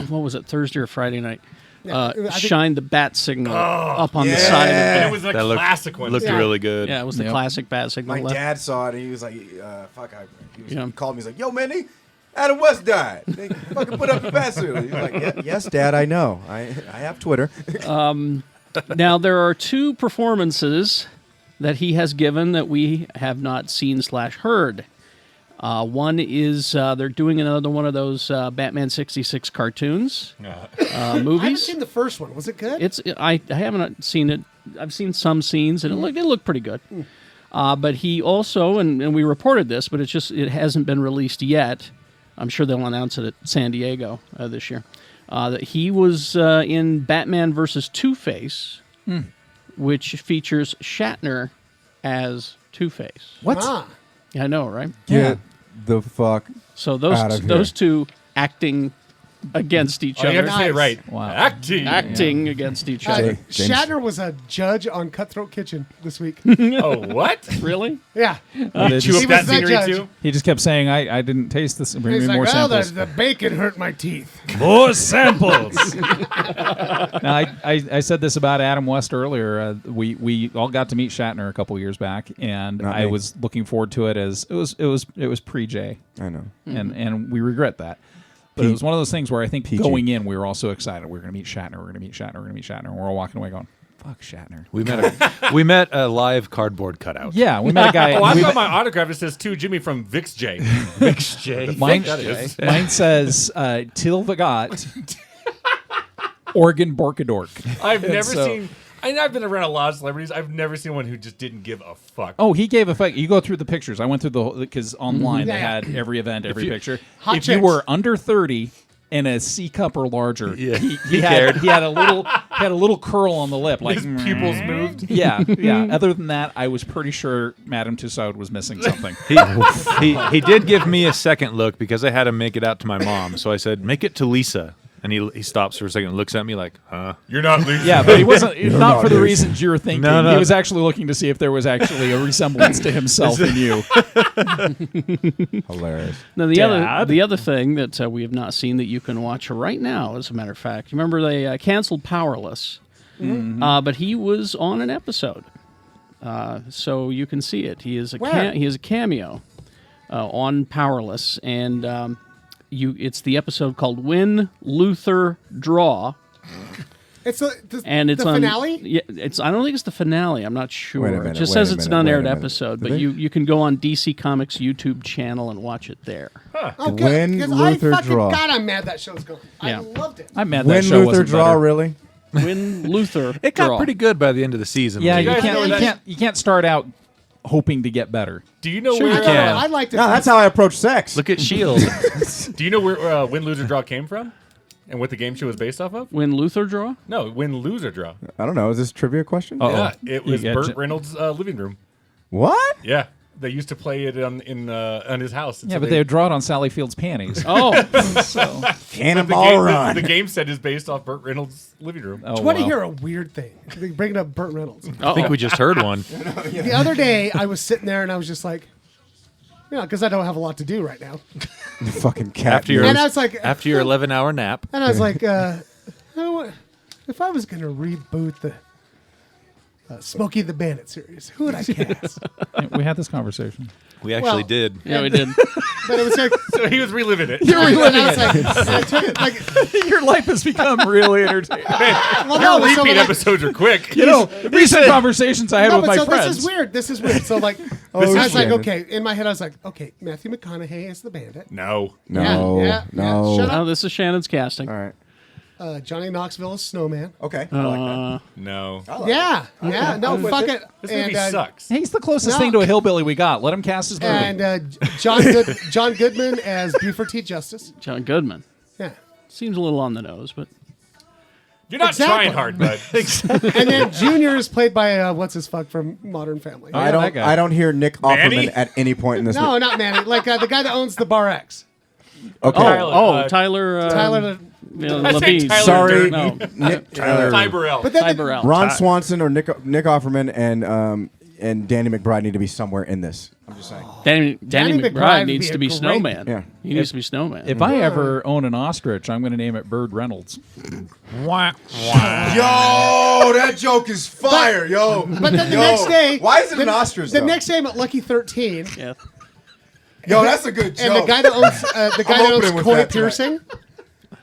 was it, Thursday or Friday night? I think- Shined the bat signal up on the side of And the it was a That looked- classic one. Looked Yeah. really good. Yeah, it was the Yep. classic bat signal. My dad saw it and he was like, "Fuck!" He Yeah. called me. He's like, "Yo, man, Adam West died. They fucking put up the bat signal." He's like, "Yes, Dad, I know. I have Twitter." Now, there are two performances that he has given that we have not seen / heard. One is they're doing another one of those Batman 66 cartoons I haven't movies. seen the first one. Was it good? I haven't seen it. I've seen some scenes and it looked pretty good. But he also, and we reported this, but it hasn't been released yet. I'm sure they'll announce it at San Diego this year. That he was in Batman versus Two-Face, which features Shatner as Two-Face. What? Ah. I know, right? Get the fuck. So Out of those here. two acting against each Oh, you other. have to say it right. Wow. Acting. Against each Uh, other. James- Shatner was a judge on Cutthroat Kitchen this week. Oh, what? Really? Yeah. Chew He up was that that scenery judge. too? He just kept saying, I didn't taste this. Bring He's me like, more oh, samples. the bacon hurt my teeth. More samples. Now, I said this about Adam West earlier. We all got to meet Shatner a couple years back, and Not I me. was looking forward to it as it was pre-J, I know. and we regret that. But it was one of those things where I think PG. going in, we were all so excited. We're going to meet Shatner. We're going to meet Shatner. We're going to meet Shatner. And we're all walking away going, "Fuck Shatner." We met a live cardboard cutout. Yeah, we met a guy. Oh, I've we got met- my autograph. It says to Jimmy from Vix J. mine, that is. mine says Till the Got Oregon Borkadork. I've never so- seen. I've been around a lot of celebrities. I've never seen one who just didn't give a fuck. Oh, he gave a fuck. You go through the pictures. I went through the whole because online they Yeah. had every event, every picture. Hot If you chicks. were under 30 and a C cup or larger, Yeah. he had a little curl on the lip, like His pupils moved. yeah. Other than that, I was pretty sure Madame Tussauds was missing something. He did give me a second look because I had to make it out to my mom. So I said, "Make it to Lisa." And he stops for a second and looks at me like, huh? You're not Lisa. Yeah, but he wasn't not not for the this. reasons you're thinking. No. He was actually looking to see if there was actually a resemblance to himself in you. Hilarious. Now Dad? the other thing that we have not seen that you can watch right now, as a matter of fact, remember they canceled Powerless, but he was on an episode, so you can see it. He is Where? he is a cameo on Powerless, and it's the episode called "Win, Luther, Draw." It's And it's the on, finale? Yeah, I don't think it's the finale. I'm not sure. Wait a It minute, just wait a says it's an minute, wait a unaired minute. episode, Did but they- you can go on DC Comics YouTube channel and watch it there. Oh, good. When 'Cause Luther I fucking, Draw. God, I'm mad that show's gone. Yeah. I loved it. I'm mad that When show Luther wasn't draw, better. really? Win, Luther, It got Draw. pretty good by the end of the season. Yeah, you guys can't, remember you that? can't you can't start out hoping to get better. Do you know Sure you where? can. I liked it. No, that's how I approach sex. Look at Shield. Do you know where Win, Lose, or Draw came from, and what the game show was based off of? Win, Luther, Draw. No, Win, Lose, or Draw. I don't know. Is this a trivia question? Yeah, it was You Burt get- Reynolds' living room. What? Yeah, they used to play it on his house. And Yeah, so but they would draw it on Sally Field's panties. Oh, So, Cannonball Run. The game set is based off Burt Reynolds' living room. oh, I want to wow. hear a weird thing. They bring up Burt Reynolds. I think we just heard one. The other day, I was sitting there and I was just like, because I don't have a lot to do right now. The fucking cat. After your And I was like, after your 11-hour nap. and I was like, if I was going to reboot the Smokey the Bandit series, who would I cast? We had this conversation. We actually Well, did. yeah, we did. But it was like, So he was reliving it. and I was like, and I took it like, Your life has become really entertaining. well, Your no, so repeat like, episodes are quick. You know, recent conversations I had no, with but my so friends. this is weird. This is weird. So like, Oh, I was like, Shannon. okay, in my head, I was like, okay, Matthew McConaughey is the Bandit. No. No. Yeah, no. shut Oh, this is Shannon's casting. All right. Johnny Knoxville is Snowman. Okay. I like No. that. I like Yeah, yeah, no, I'm with fuck it. it. This movie And, sucks. He's the closest No. thing to a hillbilly we got. Let him cast his movie. And John Goodman as Buford T. Justice. John Goodman. Yeah. Seems a little on the nose, but You're not Exactly. trying hard, bud. And then Junior is played by what's his fuck from Modern Family. I that don't. guy. I don't hear Nick Manny? Offerman at any point in this. No, not Manny. Like the guy that owns the Bar X. Okay. Tyler, Tyler. Tyler. I said Labine. Tyler Sorry, Durden. No, Nick, Ty Burrell. But then Ty Burrell. Ron Swanson or Nick Offerman and Danny McBride need to be somewhere in this. I'm just saying. Danny Danny McBride McBride would needs be to a be great- Snowman. Yeah. He needs to be Snowman. If I ever own an ostrich, I'm going to name it Bird Reynolds. Yo, that joke is fire, yo. But then the next day, why is it the, an ostrich? The though? next day, I'm at Lucky 13, yeah. yo, that's a good joke. and the guy that owns opening with Coy that tonight. Piercing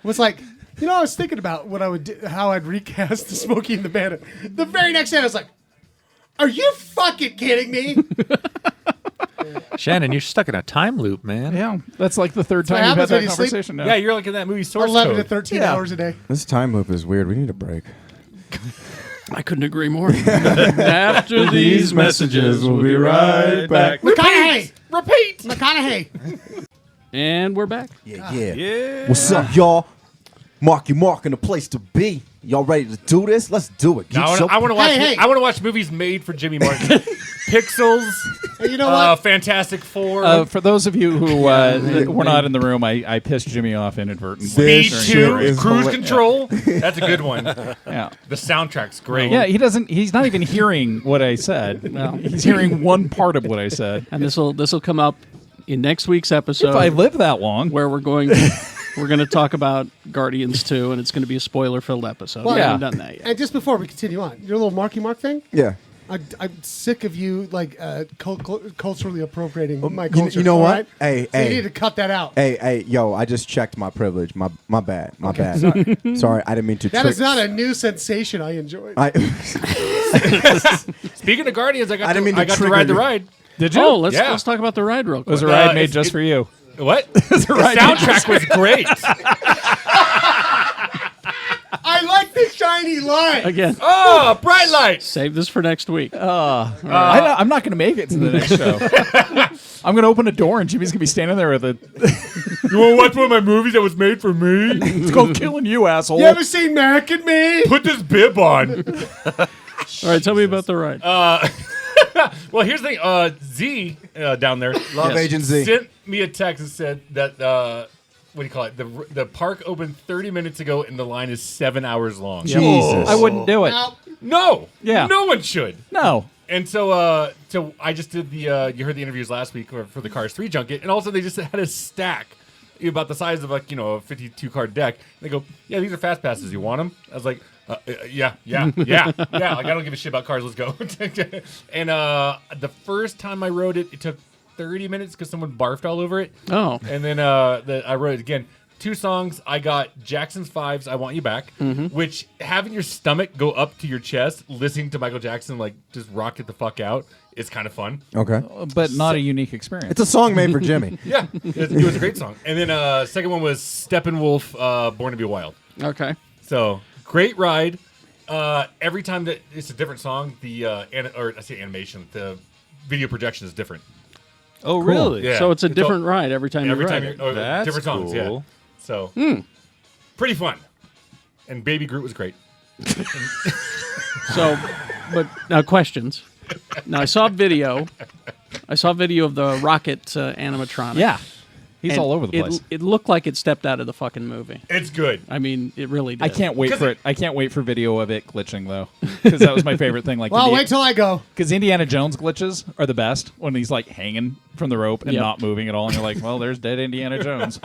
was like, I was thinking about what I would do, how I'd recast the Smokey and the Bandit. The very next day, I was like, "Are you fucking kidding me?" Shannon, you're stuck in a time loop, man. Yeah, that's like the third what time we've happens had when that you sleep. conversation now. Yeah, you're like in that movie Source 11 to Code. 13 Yeah. hours a day. This time loop is weird. We need a break. I couldn't agree more. After these messages, we'll be right back. McConaughey, Repeat. McConaughey. And we're back. Yeah. What's up, y'all? Mark your mark in the place to be. Y'all ready to do this? Let's do it. Now, Geekshow. I want to watch. Hey. I want to watch movies made for Jimmy Martin. Pixels, And you know what? Fantastic Four. For those of you who were not in the room, I pissed Jimmy off inadvertently. This during the B2, break. is Cruise hila- Control. That's a good one. Yeah. The soundtrack's great. Yeah, he's not even hearing what I said. He's hearing one part of what I said. And this will come up in next week's episode. If I live that long. where we're going to talk about Guardians 2, and it's going to be a spoiler-filled episode. Well, we yeah. haven't done that yet. And just before we continue on, your little Marky Mark thing. Yeah. I'm sick of you culturally appropriating my You- culture. you know all what? right? Hey, So you hey. need to cut that out. Hey, yo! I just checked my privilege. My bad. My bad. Sorry, I didn't mean to. That trick. is not a new sensation I enjoyed. Speaking of Guardians, I got didn't mean to to trigger ride the you. ride. Did you? Oh, let's Yeah. talk about the ride real It was quick. a ride made it's- just for you. What? The soundtrack was great. I like the shiny light. Again, Oh, bright lights. save this for next week. I'm not going to make it to the next show. I'm going to open a door and Jimmy's going to be standing there with a. You want to watch one of my movies that was made for me? It's called Killing You, asshole. You ever seen Mac and Me? Put this bib on. All right, tell me about the ride. Well, here's the thing. Z down there Love Yes. Agent Z. sent me a text and said that what do you call it? The park opened 30 minutes ago and the line is 7 hours long. Jesus. I wouldn't do it. Now, No. Yeah. No one should. No. And so I just did the you heard the interviews last week for the Cars 3 junket, and also they just had a stack about the size of a 52 card deck. They go, yeah, these are fast passes. You want them? I was like, yeah. Like I don't give a shit about cars. Let's go. And the first time I rode it, it took 30 minutes because someone barfed all over it. Oh. And then I wrote it again. 2 songs. I got Jackson's 5's "I Want You Back," which having your stomach go up to your chest, listening to Michael Jackson like just rock it the fuck out, is kind of fun. Okay. But not a unique experience. It's a song made for Jimmy. Yeah, it was a great song. And then second one was Steppenwolf, "Born to Be Wild." Okay. So great ride. Every time that it's a different song, animation, the video projection is different. Oh, really? Yeah. So it's a It's different ride every time Every you time ride you're it. That's different songs, yeah. cool. So pretty fun. And Baby Groot was great. So, but now questions. Now I saw video. I saw video of the rocket animatronic. yeah. He's and all over the place. It looked like it stepped out of the fucking movie. It's good. I mean, it really did. I can't wait for it. I can't wait for video of it glitching though, because that was my favorite thing. Like, well, wait till I go. because Indiana Jones glitches are the best when he's like hanging from the rope and Yep. not moving at all, and you're like, well, there's dead Indiana Jones.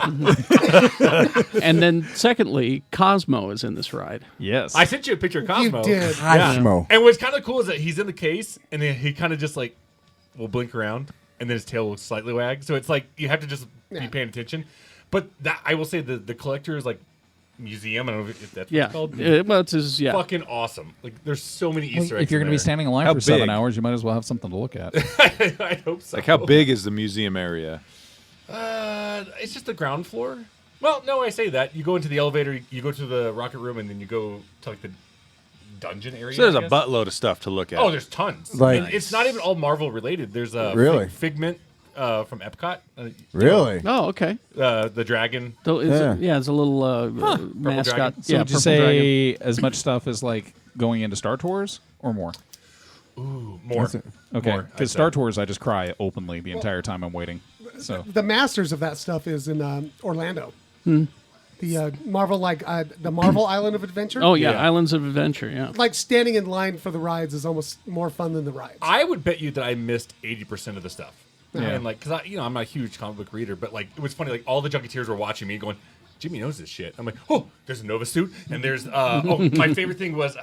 And then, secondly, Cosmo is in this ride. Yes, I sent you a picture of Cosmo. You did. Cosmo. And what's kind of cool is that he's in the case, and then he kind of just like will blink around, and then his tail will slightly wag. So it's like you have to just be paying attention. But that I will say the collector's like museum. I don't know if that's what it's called. Well, it's his, yeah. Fucking awesome. Like there's so many Easter eggs. if you're in going to be there. standing in line How for 7 big? hours, you might as well have something to look at. I hope so. Like, how big is the museum area? It's just the ground floor. Well, no, I say that. You go into the elevator, you go to the rocket room, and then you go to like the dungeon area. So there's I a guess. buttload of stuff to look at. Oh, there's tons. Like- And it's not even all Marvel related. There's a Really? Figment from Epcot. Really? Oh, okay. The dragon. So it's a little mascot. dragon. So Yeah, would you purple say dragon. as much stuff as like going into Star Tours or more? More. Okay, More, I'd because say. Star Tours, I just cry openly the entire time I'm waiting. So The masters of that stuff is in Orlando. The Marvel, the Marvel Island of Adventure. Oh, yeah, Yeah. Islands of Adventure, yeah. Like standing in line for the rides is almost more fun than the rides. I would bet you that I missed 80% of the stuff. Yeah. And like, cause I'm not a huge comic book reader, but like, it was funny. Like all the Junketeers were watching me, going, "Jimmy knows this shit." I'm like, "Oh, there's a Nova suit, and there's my favorite thing was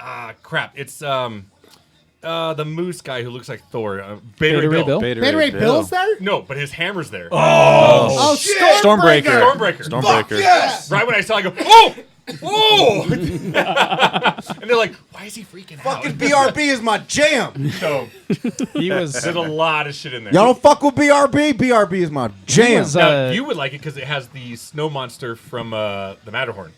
crap. It's the moose guy who looks like Thor, Beta Ray Bill. Beta Ray Bill's there? No, but his hammer's there. Oh, Stormbreaker. Stormbreaker. Right when I saw, it, I go, "Oh, oh!" And they're like, "Why is he freaking out?" Fucking BRB is my jam. So he was. there's a lot of shit in there. Y'all don't fuck with BRB. BRB is my jam. was, Now, you would like it because it has the snow monster from the Matterhorn.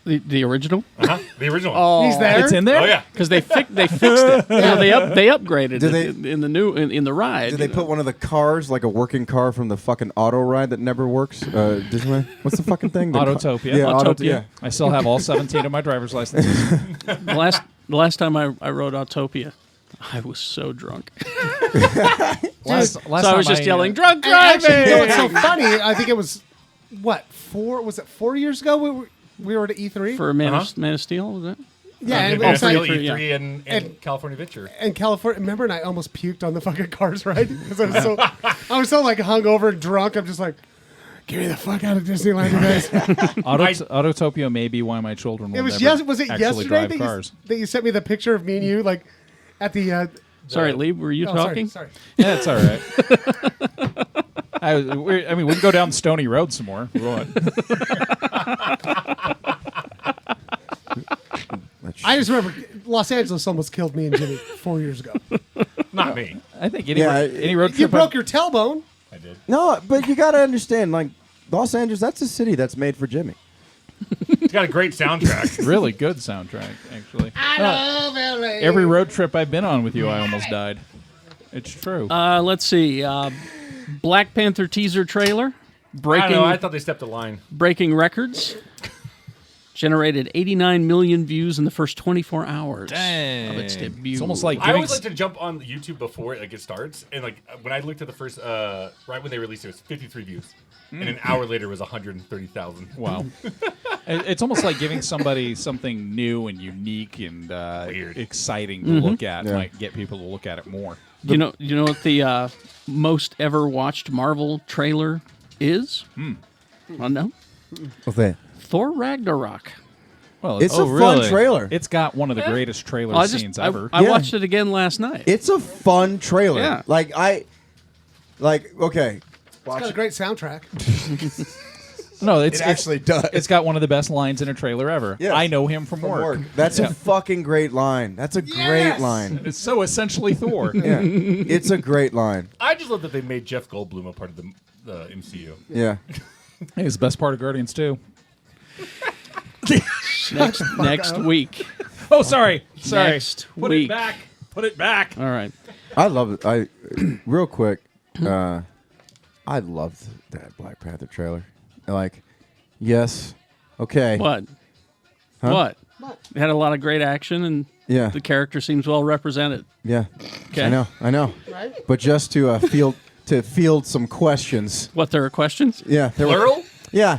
The original? The original one. Oh, He's there? It's in there. Oh, yeah. because they fixed it. They upgraded Did it they- in the new in the ride. Did they put one of the cars, like a working car from the fucking auto ride that never works? Disneyland? What's the fucking thing? Autotopia. Yeah, Autotopia. I still have all 17 of my driver's licenses. the last time I rode Autopia, I was so drunk. Last So I was time just yelling, drunk And actually, driving! you know what's so funny? I think it was, what, 4 years ago we were at E3? For Man of Steel, was it? yeah, and, Man it's of Steel, like- E3 and and- California Adventure. and California. Remember, and I almost puked on the fucking Cars ride because I was so like hungover and drunk. I'm just like, get me the fuck out of Disneyland, you guys. Autotopia may be why my children will It was never was it actually yesterday drive that cars. that you sent me the picture of me and you like at the. Sorry, Leigh, were you oh, talking? Sorry. Yeah, it's all right. I mean, we can go down Stony Road some more. if we want. I just remember Los Angeles almost killed me and Jimmy 4 years ago. Not me. I think Yeah, any road trip. You broke your tailbone. I did. No, but you got to understand, like, Los Angeles, that's a city that's made for Jimmy. It's got a great soundtrack. Really good soundtrack, actually. I love LA. Every road trip I've been on with you, I almost died. It's true. Let's see. Black Panther teaser trailer. I don't know. I Breaking thought they stepped a line. breaking records. Generated 89 million views in the first 24 hours Dang. of its debut. It's almost like I giving always like to jump on YouTube before it starts, and like when I looked at the first, right when they released it, was 53 views, and an hour later it was 130,000. wow. It's almost like giving somebody something new and unique and Weird. exciting to look at might get people to look at it more. You know what the most ever watched Marvel trailer is? Well, no. What's that? Thor Ragnarok. Well, It's a fun trailer. It's got one of the greatest trailer I scenes ever. I Yeah. watched it again last night. It's a fun trailer. Yeah. Okay. It's got a great soundtrack. No, it's It actually does. It's got one of the best lines in a trailer ever. Yes. I know him from work. That's a fucking great line. That's a great line. It's so essentially Thor. Yeah. It's a great line. I just love that they made Jeff Goldblum a part of the MCU. Yeah. Hey, it's the best part of Guardians too. Next week. Oh, sorry. Next Put week. it back. Put it back. All right. I love it. Real quick, I loved that Black Panther trailer. Like, yes. Okay. What? What? It had a lot of great action, and Yeah. the character seems well represented. Yeah. Okay. I know. Right? But just to field some questions. What, there are questions? Yeah. Plural? Yeah.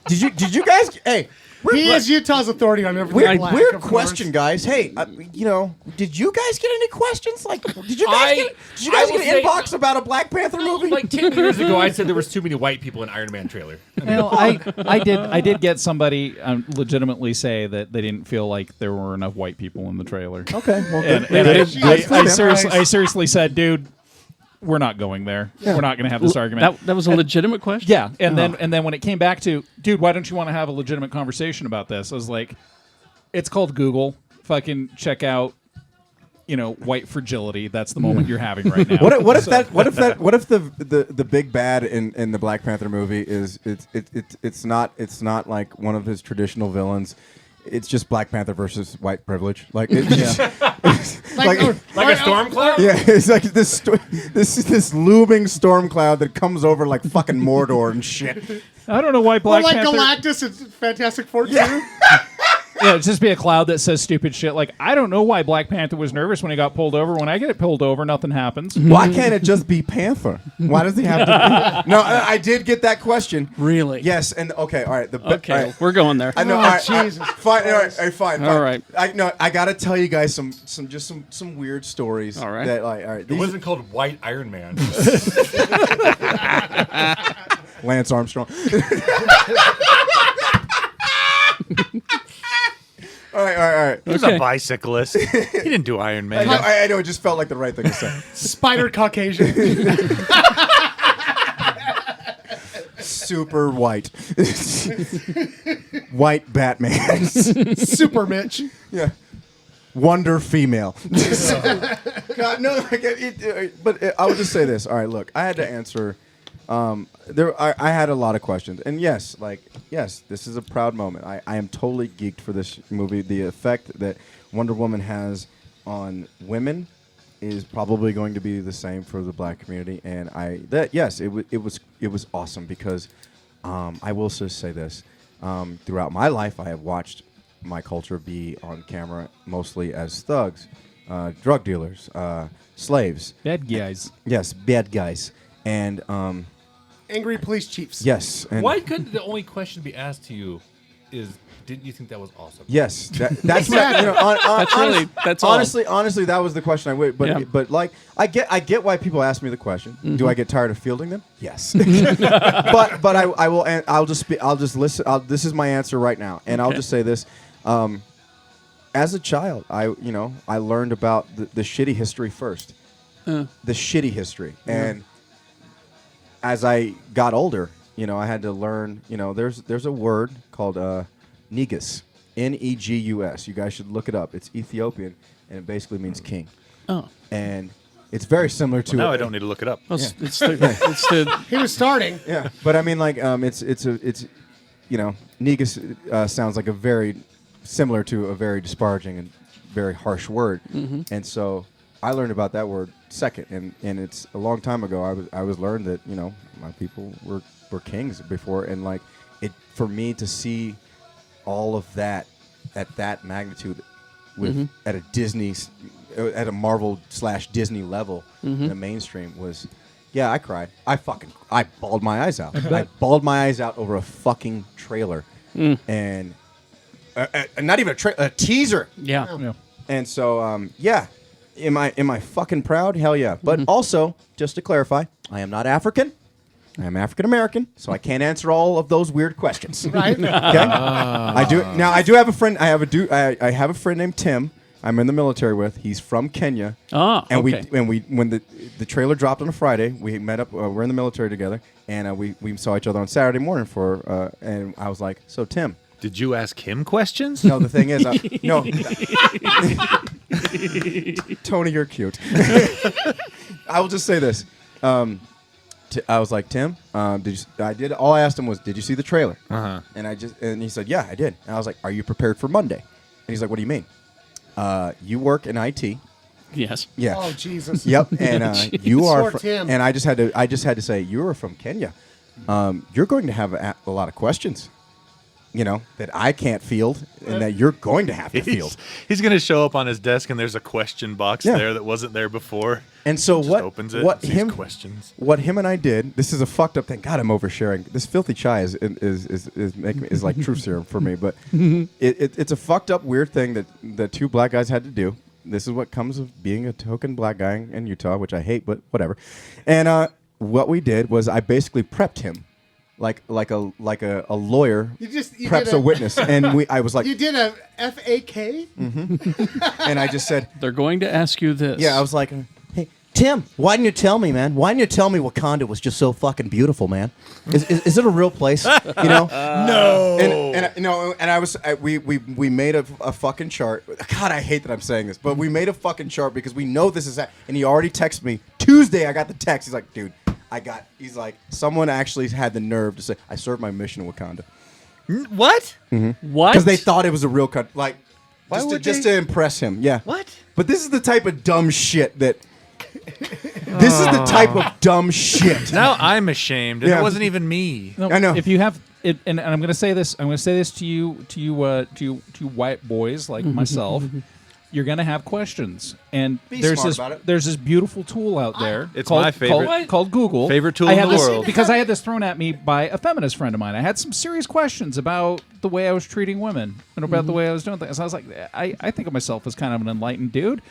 Did you guys? Hey, He is Utah's authority on everything. weird, black, weird of course. question, guys. Hey, did you guys get any questions? Like, did you guys I get will an say- inbox about a Black Panther movie? Like 10 years ago, I said there was too many white people in Iron Man trailer. Well, I did get somebody legitimately say that they didn't feel like there were enough white people in the trailer. Okay, well, And good- I seriously said, dude, we're not going there. We're not going to have this argument. That was a legitimate question? Yeah, and then when it came back to, dude, why don't you want to have a legitimate conversation about this? I was like, it's called Google. Fucking check out, white fragility. That's the moment you're having right now. What if the big bad in the Black Panther movie is it's not like one of his traditional villains. It's just Black Panther versus white privilege. Like it's just, Like a storm cloud? yeah, it's like this looming storm cloud that comes over like fucking Mordor and shit. I don't know why Or Black like Panther. Galactus in Fantastic Four 2. Yeah, it'd just be a cloud that says stupid shit. Like, I don't know why Black Panther was nervous when he got pulled over. When I get pulled over, nothing happens. Why can't it just be Panther? Why does he have to? No, I did get that question. Really? Yes, and okay, all right. Okay, all right. we're going there. I know. Oh, all right, Jesus fine. All right, fine. All right. I gotta tell you guys some weird stories. All right. That, like, all right. It These, wasn't called White Iron Man. Lance Armstrong. All right. He was Okay. a bicyclist. He didn't do Iron Man. I know. It just felt like the right thing to say. Spider Caucasian. Super white. White Batman. Super Mitch. Yeah. Wonder female. God, no, but I would just say this. All right, look, I had to answer. I had a lot of questions, and yes, this is a proud moment. I am totally geeked for this movie. The effect that Wonder Woman has on women is probably going to be the same for the black community, and it was awesome because I will just say this. Throughout my life, I have watched my culture be on camera mostly as thugs, drug dealers, slaves. Bad guys. Yes, bad guys. And Angry police chiefs. yes. And Why couldn't the only question be asked to you is, didn't you think that was awesome? Yes, that's right. That's all. honestly, that was the question I would. But Yeah. but like I get why people ask me the question. Mm-hmm. Do I get tired of fielding them? Yes. but I will. I'll just listen. This is my answer right now, and I'll Okay. just say this. As a child, I learned about the shitty history first. The shitty history, and as I got older, I had to learn. There's a word called negus, Negus. You guys should look it up. It's Ethiopian, and it basically means king. Oh. And it's very similar to. Now I don't need to look it up. Well, it's the He was starting. Yeah, but I mean, like, it's negus sounds like a very similar to a very disparaging and very harsh word, and so I learned about that word second, and it's a long time ago. I was learned that my people were kings before, and like it for me to see all of that at that magnitude with at a Disney at a Marvel/Disney level in the mainstream was. Yeah, I cried. I bawled my eyes out. I bawled my eyes out over a fucking trailer, and not even a teaser. yeah. And so, am I fucking proud? Hell yeah. But also, just to clarify, I am not African. I am African American, so I can't answer all of those weird questions. Right. Okay. I do. Now, I do have a friend. I have a friend named Tim. I'm in the military with. He's from Kenya. Ah, and okay. when the trailer dropped on a Friday, we met up. We're in the military together, and we saw each other on Saturday morning and I was like, so Tim. Did you ask him questions? No, the thing is, no. Tony, you're cute. I will just say this. I was like, Tim, all I asked him was, did you see the trailer? Uh-huh. And he said, yeah, I did. And I was like, are you prepared for Monday? And he's like, what do you mean? You work in IT. Yes. Yeah. Oh Jesus. Yep. And you are. Poor Tim. And I just had to say, you are from Kenya. You're going to have a lot of questions. That I can't field, and that you're going to have to field. He's going to show up on his desk, and there's a question box Yeah. there that wasn't there before. And so Just opens it. what sees him questions. What him and I did. This is a fucked up thing. God, I'm oversharing. This filthy chai is like truth serum for me. But it's a fucked up weird thing that two black guys had to do. This is what comes of being a token black guy in Utah, which I hate, but whatever. And what we did was I basically prepped him. Like a lawyer You preps did a witness, and I was like, You did a FAK? and I just said, They're going to ask you this. yeah, I was like, hey Tim, why didn't you tell me, man? Why didn't you tell me Wakanda was just so fucking beautiful, man? Is it a real place? No. And we made a fucking chart. God, I hate that I'm saying this, but we made a fucking chart because we know this is and he already texted me Tuesday. I got the text. He's like, dude. He's like, someone actually had the nerve to say, I served my mission in Wakanda. What? What? Because they thought it was a real cut. Like, Why would just they? to impress him. Yeah. What? But this is the type of dumb shit that. This is the type of dumb shit. Now I'm ashamed, and Yeah. it wasn't even me. No, I know. If you have it, and I'm going to say this, to you white boys like myself. You're going to have questions, and Be there's smart this about it. there's this beautiful tool out there. It's called, my favorite- called Google. Favorite tool I in had the this- world. because I had this thrown at me by a feminist friend of mine. I had some serious questions about the way I was treating women and about the way I was doing things. So I was like, I think of myself as kind of an enlightened dude.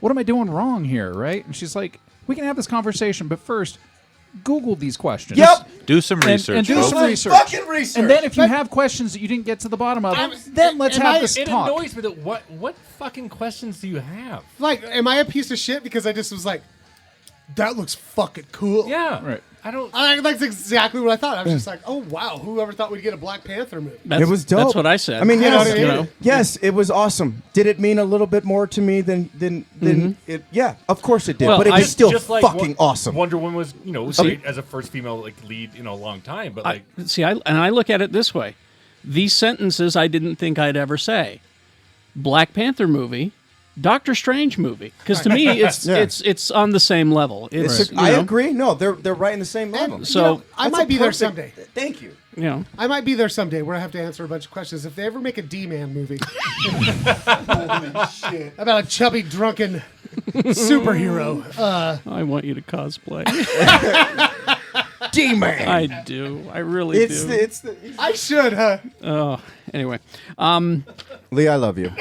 What am I doing wrong here, right? And she's like, we can have this conversation, but first, Google these questions. Yep. Do some And research. do folks. some research. Fucking research. And then if you have questions that you didn't get to the bottom of, then let's have this It talk. annoys me that what fucking questions do you have? Like, am I a piece of shit because I just was like, that looks fucking cool? Yeah. Right. I don't. That's exactly what I thought. I was just like, oh wow, whoever thought we'd get a Black Panther movie? That's, It was dope. That's what I said. I mean, You know yes, what I mean? yes, it was awesome. Did it mean a little bit more to me than it? Yeah, of course it did. Well, but it was still just like fucking awesome. Wonder Woman was, great as a first female lead in a long time, but I look at it this way. These sentences I didn't think I'd ever say. Black Panther movie, Doctor Strange movie. Because to me, it's Yeah. it's on the same level. It's, I agree. No, they're right in the same level. So- I That's might a be there perfect- someday. Thank you. I might be there someday where I have to answer a bunch of questions. If they ever make a D-Man movie. Holy shit. About a chubby, drunken superhero. I want you to cosplay. D-Man. I do. I really do. I should, huh? Oh, anyway. Leigh, I love you.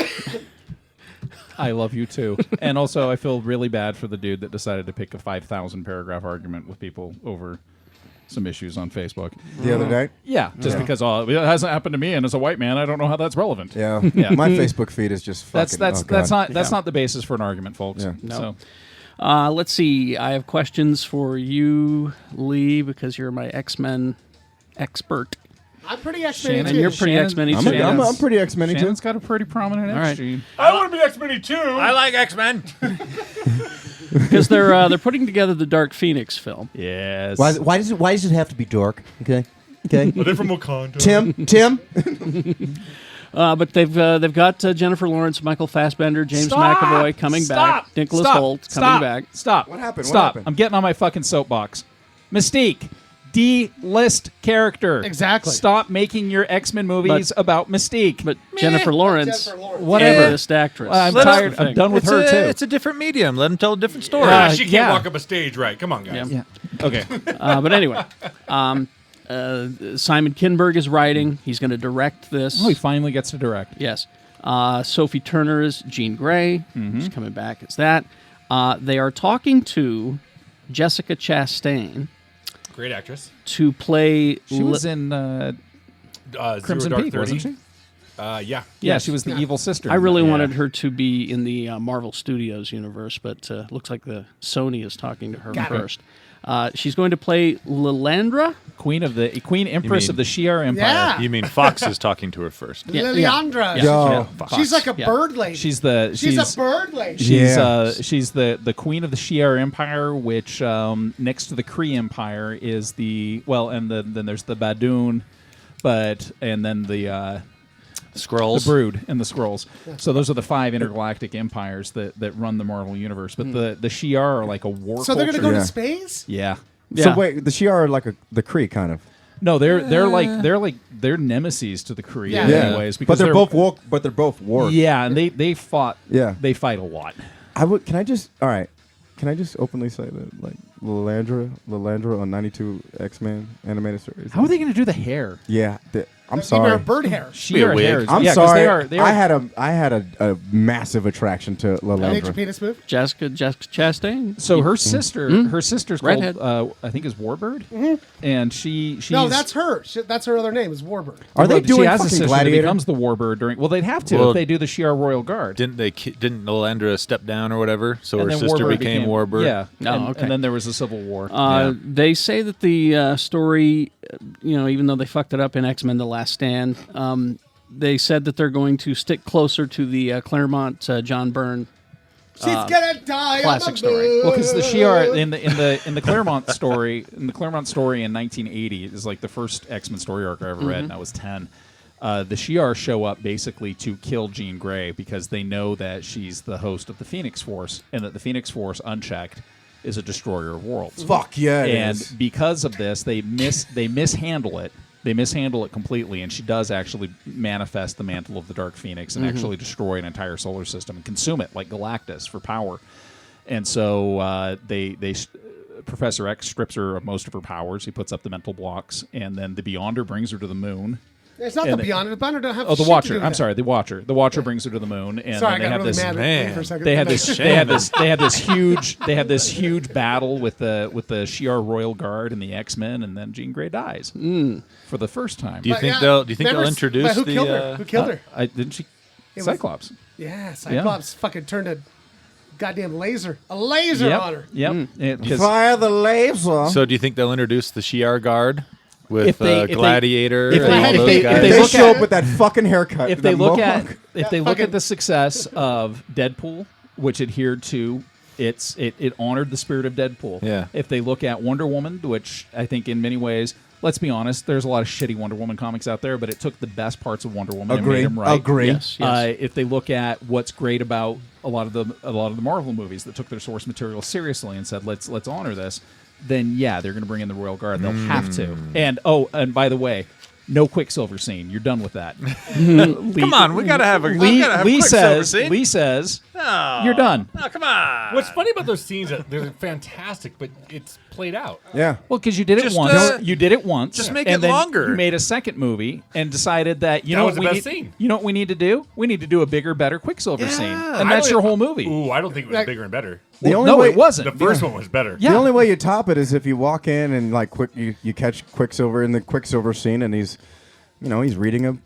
I love you too. And also, I feel really bad for the dude that decided to pick a 5,000 paragraph argument with people over some issues on Facebook. The other day? Yeah, just because it hasn't happened to me, and as a white man, I don't know how that's relevant. Yeah. Yeah. My Facebook feed is just fucking... That's not the basis for an argument, folks. Yeah. No. So, Let's see. I have questions for you, Leigh, because you're my X-Men expert. I'm pretty X-Men Shannon, And too. you're pretty X-Men too. I'm pretty X-Men too. Shannon's got a pretty prominent All X right. gene. I want to be X-Men too. I like X-Men. Because they're putting together the Dark Phoenix film. Yes. Why does it have to be dark? Okay. Are they from Wakanda? Tim. But they've got Jennifer Lawrence, Michael Fassbender, James McAvoy coming back, Nicholas Hoult coming back. Stop. What happened? What Stop. happened? I'm getting on my fucking soapbox. Mystique. D-list character. Exactly. Stop making your X-Men movies about Mystique. But Jennifer Lawrence, Jennifer Lawrence. Whatever. A-list actress. I'm That's tired. the thing. I'm done with It's her too. It's a different medium. Let them tell a different story. She can't walk up a stage right. Come on, guys. Yeah. Okay. But anyway, Simon Kinberg is writing. He's going to direct this. Oh, he finally gets to direct. Yes. Sophie Turner is Jean Grey. She's coming back as that. They are talking to Jessica Chastain Great actress. to play... She was in Crimson Zero Dark Peak, 30. wasn't she? Yeah. Yeah, she was the evil sister. I really Yeah. wanted her to be in the Marvel Studios universe, but looks like the Sony is talking to her first. She's going to play Lilandra. Queen Empress mean- of the Shi'ar Empire. Yeah. You mean Fox is talking to her first? Liliandra. Yo. She's like a Yeah. bird lady. She's She's a bird lady. She's the queen of the Shi'ar Empire, which next to the Kree Empire is then there's the Badoon, and then the Skrulls. Brood and the Skrulls. So those are the 5 intergalactic empires that run the Marvel universe. But the Shi'ar are like a war. So they're going to go culture. to space? Yeah. So wait, the Shi'ar are like the Kree kind of. No, they're nemesis to the Kree Yeah. in Yeah. many ways But because they're both woke. But they're both war. Yeah, and they fought. Yeah. They fight a lot. Can I just openly say that like Lilandra on 92 X-Men animated series? How are they going to do the hair? Yeah. I'm Maybe sorry. her bird hair. Shi'ar wig. hairs. I'm Yeah, 'cause sorry. They are, I had a massive attraction to Major Lilandra. penis move? Jessica Chastain. So her sister, her sister's Redhead. called, I think, is Warbird, and she's No, that's her. That's her other name is Warbird. Are they she doing has a fucking sister that Gladiator? becomes the Warbird during. Well, they'd have to Well, if they do the Shi'ar Royal Guard. Didn't Lilandra step down or whatever? So And her then sister Warbird became Warbird. Yeah. Oh, okay. And then there was a civil war. They say that the story, even though they fucked it up in X-Men: The Last Stand, they said that they're going to stick closer to the Claremont John Byrne. She's gonna die. classic on the story. moon. Well, because the Shi'ar in the Claremont story in 1980 is like the first X-Men story arc I ever read, and I was 10. The Shi'ar show up basically to kill Jean Grey because they know that she's the host of the Phoenix Force, and that the Phoenix Force, unchecked, is a destroyer of worlds. Fuck yeah, it And is. because of this, they mishandle it. They mishandle it completely, and she does actually manifest the mantle of the Dark Phoenix and actually destroy an entire solar system and consume it like Galactus for power. And so Professor X strips her of most of her powers. He puts up the mental blocks, and then the Beyonder brings her to the moon. It's not And the Beyonder. The Beyonder don't have Oh, the shit Watcher. to do with I'm that. sorry, the Watcher. The Watcher brings her to the moon, and Sorry, I then they got have really this. mad at you for a second. They had this huge battle with the Shi'ar Royal Guard and the X-Men, and then Jean Grey dies for the first time. Do you But think yeah, they'll remember- introduce but who the? killed her? Who killed her? Didn't she? It was- Cyclops. Yeah, Cyclops fucking turned a goddamn laser. A laser Yep. on her. Yep. 'Cause Fire the laser. So do you think they'll introduce the Shi'ar Guard with If they- if they- Gladiator if and they- all if those they- if guys? they They look show at- up with that fucking haircut. if they that look mohawk. at the success of Deadpool, which adhered to it honored the spirit of Deadpool. Yeah. If they look at Wonder Woman, which I think in many ways, let's be honest, there's a lot of shitty Wonder Woman comics out there, but it took the best parts of Wonder Woman and made them right. Agree. Yes, yes. If they look at what's great about a lot of the Marvel movies that took their source material seriously and said let's honor this, then yeah, they're going to bring in the Royal Guard. They'll have to. And by the way, no Quicksilver scene. You're done with that. Come on, we gotta have a Lee Quicksilver says. scene. Lee says. No. You're done. Oh, come on. What's funny about those scenes? They're fantastic, but it's played out. Yeah. Well, because you did it Just, once. You did it once. just make and it then longer. You made a second movie and decided that you That know was what the we best need. scene. You know what we need to do? We need to do a bigger, better Quicksilver scene, and I that's don't- your whole movie. Ooh, I don't think it was Like- bigger and better. The only no, way, it wasn't. The first one was better. Yeah. The only way you top it is if you walk in and like you catch Quicksilver in the Quicksilver scene, and he's reading a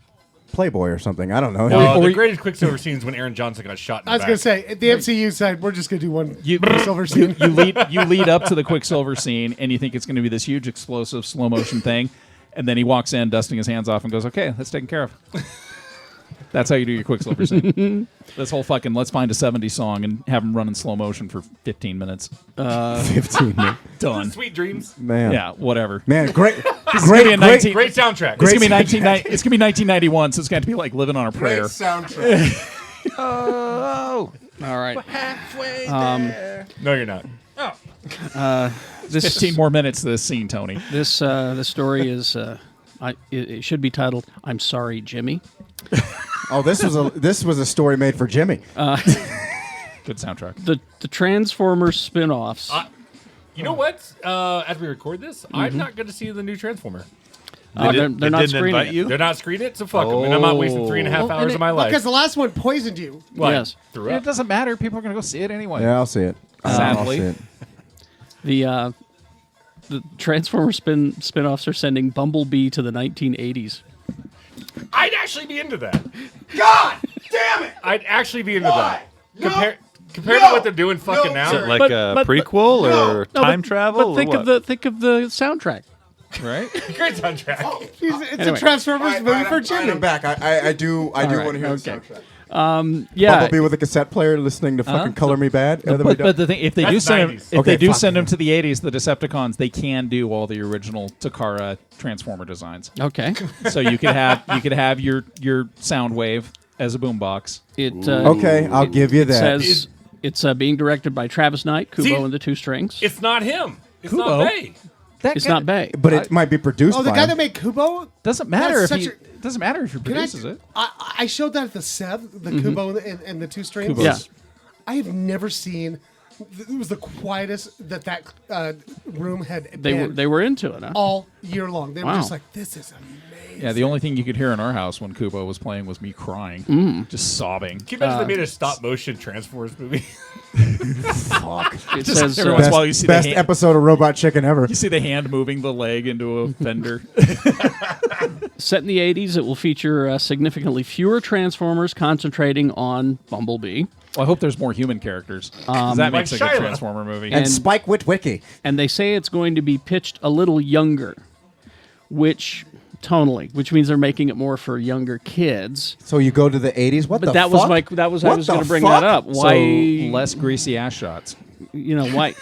Playboy or something. I don't know. The greatest Quicksilver scene is when Aaron Johnson got shot in the I was back. gonna say at the MCU side, we're just gonna do one You- Silver scene. you lead up to the Quicksilver scene, and you think it's going to be this huge, explosive, slow motion thing, and then he walks in, dusting his hands off, and goes, "Okay, that's taken care of." That's how you do your Quicksilver scene. This whole fucking let's find a '70s song and have him run in slow motion for 15 minutes. 15 minutes. Done. Sweet dreams. Man. Yeah, whatever. Man, great, It's gonna be a 19 Great soundtrack. It's gonna be 1991, so it's going to be like living on a prayer. soundtrack. Oh. All right. No, you're not. This 15 more minutes to this scene, Tony. This story is it should be titled "I'm Sorry, Jimmy." Oh, this was a story made for Jimmy. Good soundtrack. The Transformers spin-offs. You know what? As we record this, I'm not going to see the new Transformer. they're They not didn't screening invite it. you? They're not screening it, so fuck them. And I'm not wasting 3.5 hours of my life. Because the last one poisoned you. What? Yes. Threw It up. doesn't matter. People are going to go see it anyway. Yeah, I'll see it. Sadly. I'll see it. The Transformers spin-offs are sending Bumblebee to the 1980s. I'd actually be into that. God damn it! I'd actually be into that. Compared to what they're doing fucking now. Is it like But- a but- prequel or No, time but- travel? But think or of what? the soundtrack. Right? Great soundtrack. It's Anyway. a Transformers movie for Jimmy. I'm back. I do right, want to hear okay. the soundtrack. Yeah. Bumblebee with a cassette player listening to fucking Color Me Bad. But the thing, if they do That's send 90s. them, Okay, they do fuck. send them to the 80s, the Decepticons, they can do all the original Takara Transformer designs. Okay. So you could have your sound wave as a boombox. Okay, I'll give you that. Says it's being directed by Travis Knight, Kubo See, and the Two Strings. It's not him. It's Kubo? not Bay. It's not Bay. But it might be produced Oh, the by guy him. that made Kubo. Doesn't matter if That's he such a- doesn't matter if he Can I- produces it. I showed that at the Sev, the Kubo and the Two Strings. Kubos. Yeah. I have never seen. It was the quietest that room had been They were into it, huh? all year long. They were Wow. just like, "This is amazing." Yeah, the only thing you could hear in our house when Kubo was playing was me crying, just sobbing. Can you imagine they made a stop motion Transformers movie? It says every once in a while you Best, see best the hand, episode of Robot Chicken ever. you see the hand moving the leg into a fender. set in the 80s. It will feature significantly fewer Transformers, concentrating on Bumblebee. Well, I hope there's more human characters. 'cause that makes a Like good Shyla. Transformer movie. And Spike Witwicky. And they say it's going to be pitched a little younger, which means they're making it more for younger kids. So you go to the 80s? What But the that fuck? was I was What going the to bring fuck? that up. Why So less greasy ass shots. why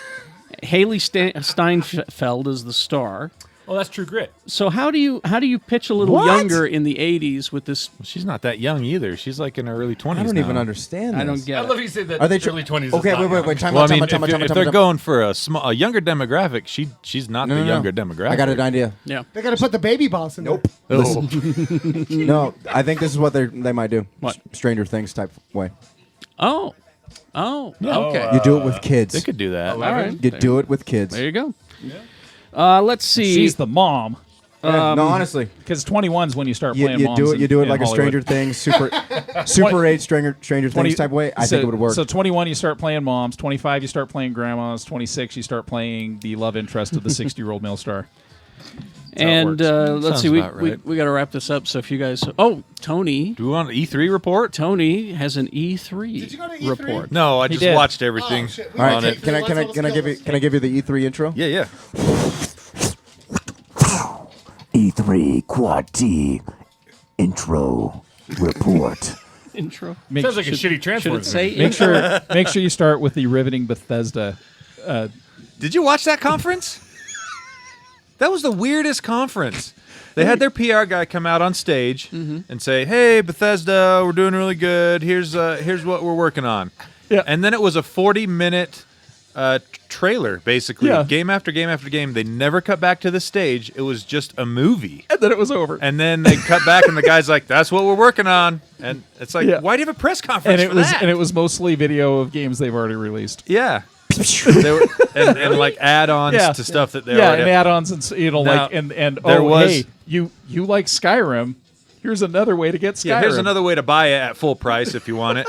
Haley Steinfeld is the star. Oh, that's True Grit. So how do you pitch a little What? younger in the 80s with this? She's not that young either. She's like in her early 20s. I don't now. even understand. I don't this. get I it. love you say that Are they early 20s. Okay, is not wait. young. Time Well, out. I mean, Time out. if they're going for a younger demographic, she's not the younger demographic. I got an idea. Yeah. They got to put the baby boss in. Nope. Oh. No, I think this is what they might do. What? Stranger Things type way. Oh. Okay. You do it with kids. They could do that. All right. You do it with kids. There you go. Let's see. She's the mom. Yeah, no, honestly, Because 21's when you start you, playing you moms do it. in- You do it in like a Hollywood. Stranger Things, Super 8 Stranger 20 Things type way. I think it would work. So 21, you start playing moms. 25, you start playing grandmas. 26, you start playing the love interest of the 60-year-old male star. And let's Sounds see, about right. we got to wrap this up. So if you guys, Tony Do we want an E3 report? Tony has an E3 Did you go to E3? report. No, I just did. watched everything Oh, shit. We All might right, take can I three. can I give you the E3 intro? Yeah. E3 Quad T intro report. Intro. Sounds like a shitty Should it Transformers say movie. Make sure you start with the riveting Bethesda. Did you watch that conference? That was the weirdest conference. They had their PR guy come out on stage and say, "Hey, Bethesda, we're doing really good. Here's what we're working on." Yeah. And then it was a 40-minute trailer, basically. Yeah. Game after game after game. They never cut back to the stage. It was just a movie. And then it was over. And then they cut back, and the guy's like, "That's what we're working on." And it's like, Yeah. why do you have a press conference for that? And it was mostly video of games they've already released. Yeah. They were, and like add-ons to stuff that they already and add-ons and Now, there was, hey, you like Skyrim. Here's another way to get Skyrim. Yeah, here's another way to buy it at full price if you want it.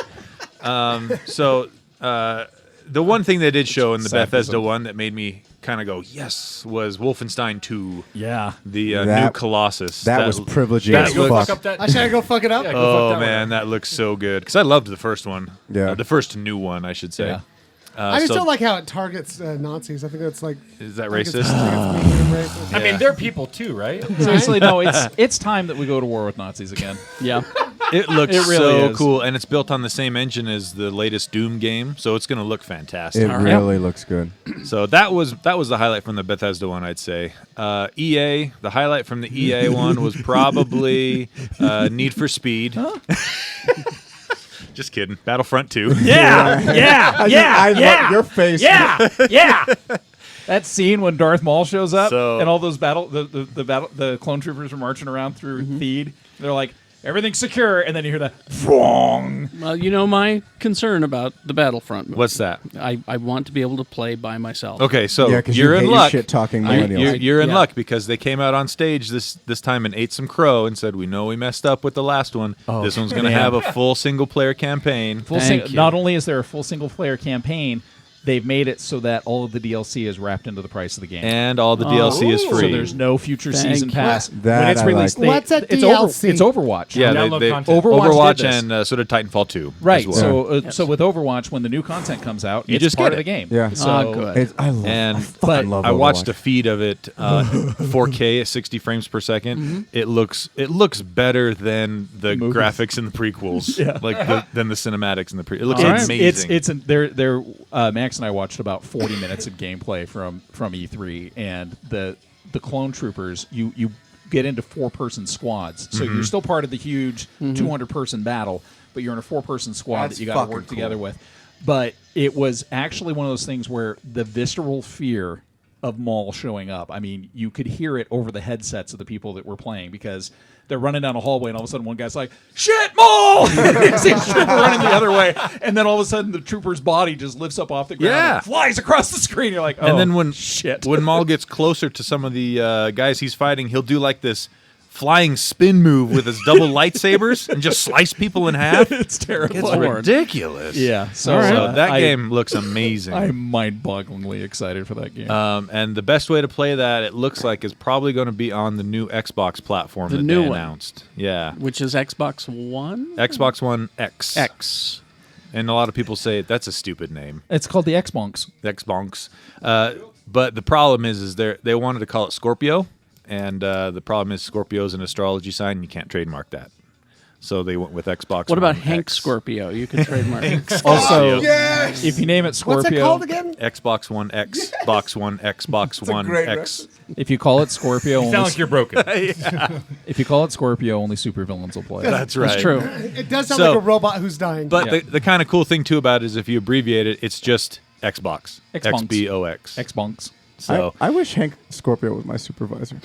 The one thing they did show in the Bethesda one that made me kind of go, yes, was Wolfenstein 2. Yeah. The new Colossus. That was privileging that as Go looks- fuck up that. I should go fuck it up. Yeah, go Oh, fuck that man, one. that looks so good. Because I loved the first one. Yeah. The first new one, I should say. Yeah. I just so- don't like how it targets Nazis. I think that's like. Is that I think racist? it's racist. I mean, they're people too, right? Seriously, no, it's time that we go to war with Nazis again. Yeah. It looks It really so is. cool, and it's built on the same engine as the latest Doom game, so it's going to look fantastic. It really looks good. So that was the highlight from the Bethesda one, I'd say. EA, the highlight from the EA one was probably Need for Speed. Just kidding. Battlefront 2. I love your face. That scene when Darth Maul shows up So- and all those the clone troopers are marching around through Theed. They're like, everything's secure, and then you hear that wrong. Well, you know my concern about the Battlefront movie. What's that? I want to be able to play by myself. Okay, so Yeah, 'cause you're you in hate luck. shit-talking millennials. You're in Yeah. luck because they came out on stage this time and ate some crow and said, "We know we messed up with the last one. This one's going to man. have a full single player campaign." Thank you. Not only is there a full single player campaign, they've made it so that all of the DLC is wrapped into the price of the game. And all the DLC is Ooh. free. So there's no future Thank season you. pass. That when it's I released, like. What's a it's DLC? It's Overwatch. yeah, Download they content. Overwatch did this. and so did Titanfall 2. Right. as well. So with Overwatch, when the new content comes out, You it's just part get of the it. game. Yeah. So good. I love. And I fucking love I watched Overwatch. a feed of it, 4K at 60 frames per second. It looks better than the Movies. graphics in the prequels, than the cinematics in the pre. It looks It's amazing. Max and I watched about 40 minutes of gameplay from E3, and the clone troopers you get into 4-person squads, so you're still part of the huge 200-person battle, but you're in a 4-person squad That's that you got to fucking work cool. together with. But it was actually one of those things where the visceral fear of Maul showing up, I mean, you could hear it over the headsets of the people that were playing because they're running down a hallway and all of a sudden one guy's like, "Shit, Maul!" You see a trooper running the other way, and then all of a sudden the trooper's body just lifts up off the ground Yeah. and flies across the screen. You're like, "Oh, and then when shit." when Maul gets closer to some of the guys he's fighting, he'll do like this flying spin move with his double lightsabers and just slice people in half. It's terrible. It's ridiculous. Yeah, So that game looks amazing. I'm mind-bogglingly excited for that game. And the best way to play that, it looks like, is probably going to be on the new Xbox platform The that new they one. announced. Yeah, Which is Xbox One? Xbox One X. X. And a lot of people say that's a stupid name, It's called the Xbox. Xbox. But the problem is they wanted to call it Scorpio, and the problem is Scorpio's an astrology sign. And you can't trademark that. So they went with Xbox. What about One Hank X. Scorpio? You can trademark it. Also, Yes! if you name it Scorpio, What's it called again? Xbox One X, Box One, Xbox One great X. if you call it Scorpio, You sound like you're broken. if you call it Scorpio, only supervillains will play it. That's right. That's true. It does sound So- like a robot who's dying. But Yeah. the kind of cool thing too about it is if you abbreviate it, it's just Xbox. Xbox. XBOX. Xbox. So, I wish Hank Scorpio was my supervisor.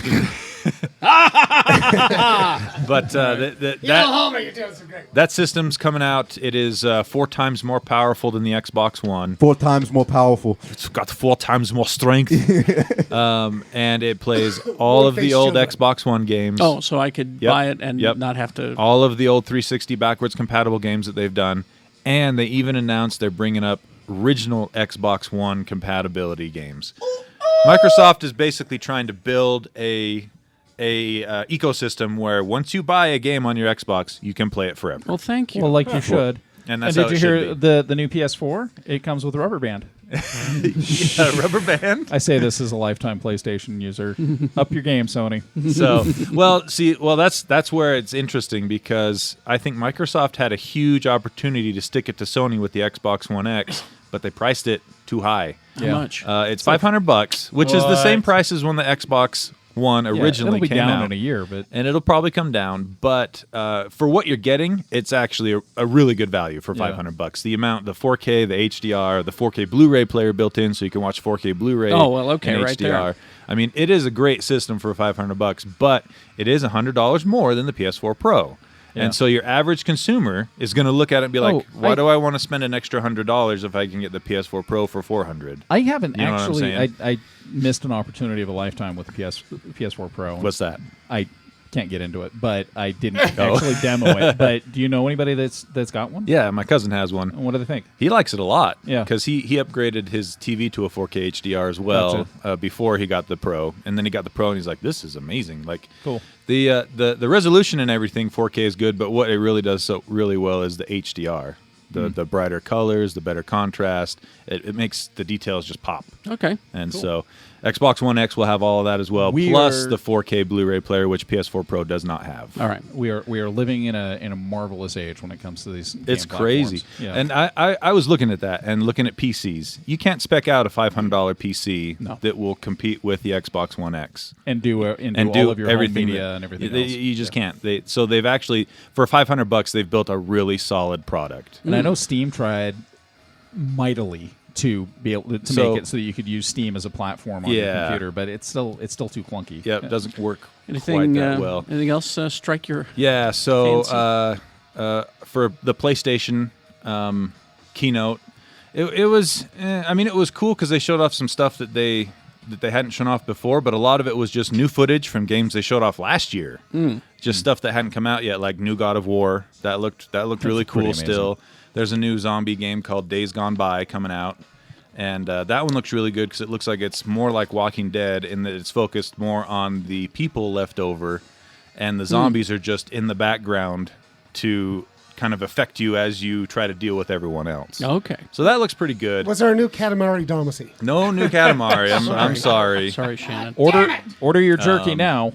but Homer, you're doing so great. that system's coming out. It is 4 times more powerful than the Xbox One. 4 times more powerful. It's got 4 times more strength, and it plays all of the Face old children. Xbox One games. Oh, so I could Yep. buy it and Yep. not have to. All of the old 360 backwards compatible games that they've done, and they even announced they're bringing up original Xbox One compatibility games. Microsoft is basically trying to build a ecosystem where once you buy a game on your Xbox, you can play it forever. Well, thank you. Well, like you should. And that's did how you it hear should be. the new PS4? It comes with a rubber band. Rubber band. I say this as a lifetime PlayStation user. Up your game, Sony. So, that's where it's interesting because I think Microsoft had a huge opportunity to stick it to Sony with the Xbox One X, but they priced it too high. How much? It's $500, which is the same price as when the Xbox One originally it'll be came down out in a year, but and it'll probably come down. But for what you're getting, it's actually a really good value for $500. The amount, the 4K, the HDR, the 4K Blu-ray player built in, so you can watch 4K Blu-ray. Oh, well, okay, and right HDR. there. I mean, it is a great system for $500, but it is $100 more than the PS4 Pro. Yeah. And so your average consumer is going to look at it and be like, Oh, why do I want to spend an extra $100 if I can get the PS4 Pro for $400? I haven't You know what I'm actually. saying? I missed an opportunity of a lifetime with the PS4 Pro. What's that? I can't get into it, but I didn't actually demo it. But do you know anybody that's got one? Yeah, my cousin has one. And what do they think? He likes it a lot. Yeah. Because he upgraded his TV to a 4K HDR as well before he got the Pro. And then he got the Pro and he's like, this is amazing. Like, Cool. The resolution and everything, 4K is good, but what it really does so really well is the HDR. The brighter colors, the better contrast. It makes the details just pop. Okay. And so Xbox One X will have all of that as well, plus the 4K Blu-ray player, which PS4 Pro does not have. All right. We are living in a marvelous age when it comes to these. It's game crazy. platforms. Yeah. And I was looking at that and looking at PCs. You can't spec out a $500 PC that will compete with the Xbox One X. and do And all of your everything home media that- and everything they- else. You just can't. So they've actually, for $500, they've built a really solid product. And I know Steam tried mightily to be able to So- make it so that you could use Steam as a platform on your Yeah. computer, but it's still too clunky. Yeah, it doesn't work Anything quite that well. Anything else strike your? Yeah, so Fancy. for the PlayStation keynote, it was. I mean, it was cool because they showed off some stuff that they hadn't shown off before, but a lot of it was just new footage from games they showed off last year. Just stuff that hadn't come out yet, like new God of War. That looked really pretty cool. amazing. Still, there's a new zombie game called Days Gone By coming out. And that one looks really good because it looks like it's more like Walking Dead in that it's focused more on the people left over, and the zombies are just in the background to kind of affect you as you try to deal with everyone else. Okay. So that looks pretty good. Was there a new Katamari Damacy? No new Katamari. I'm sorry. Sorry, Shannon. Order your jerky now,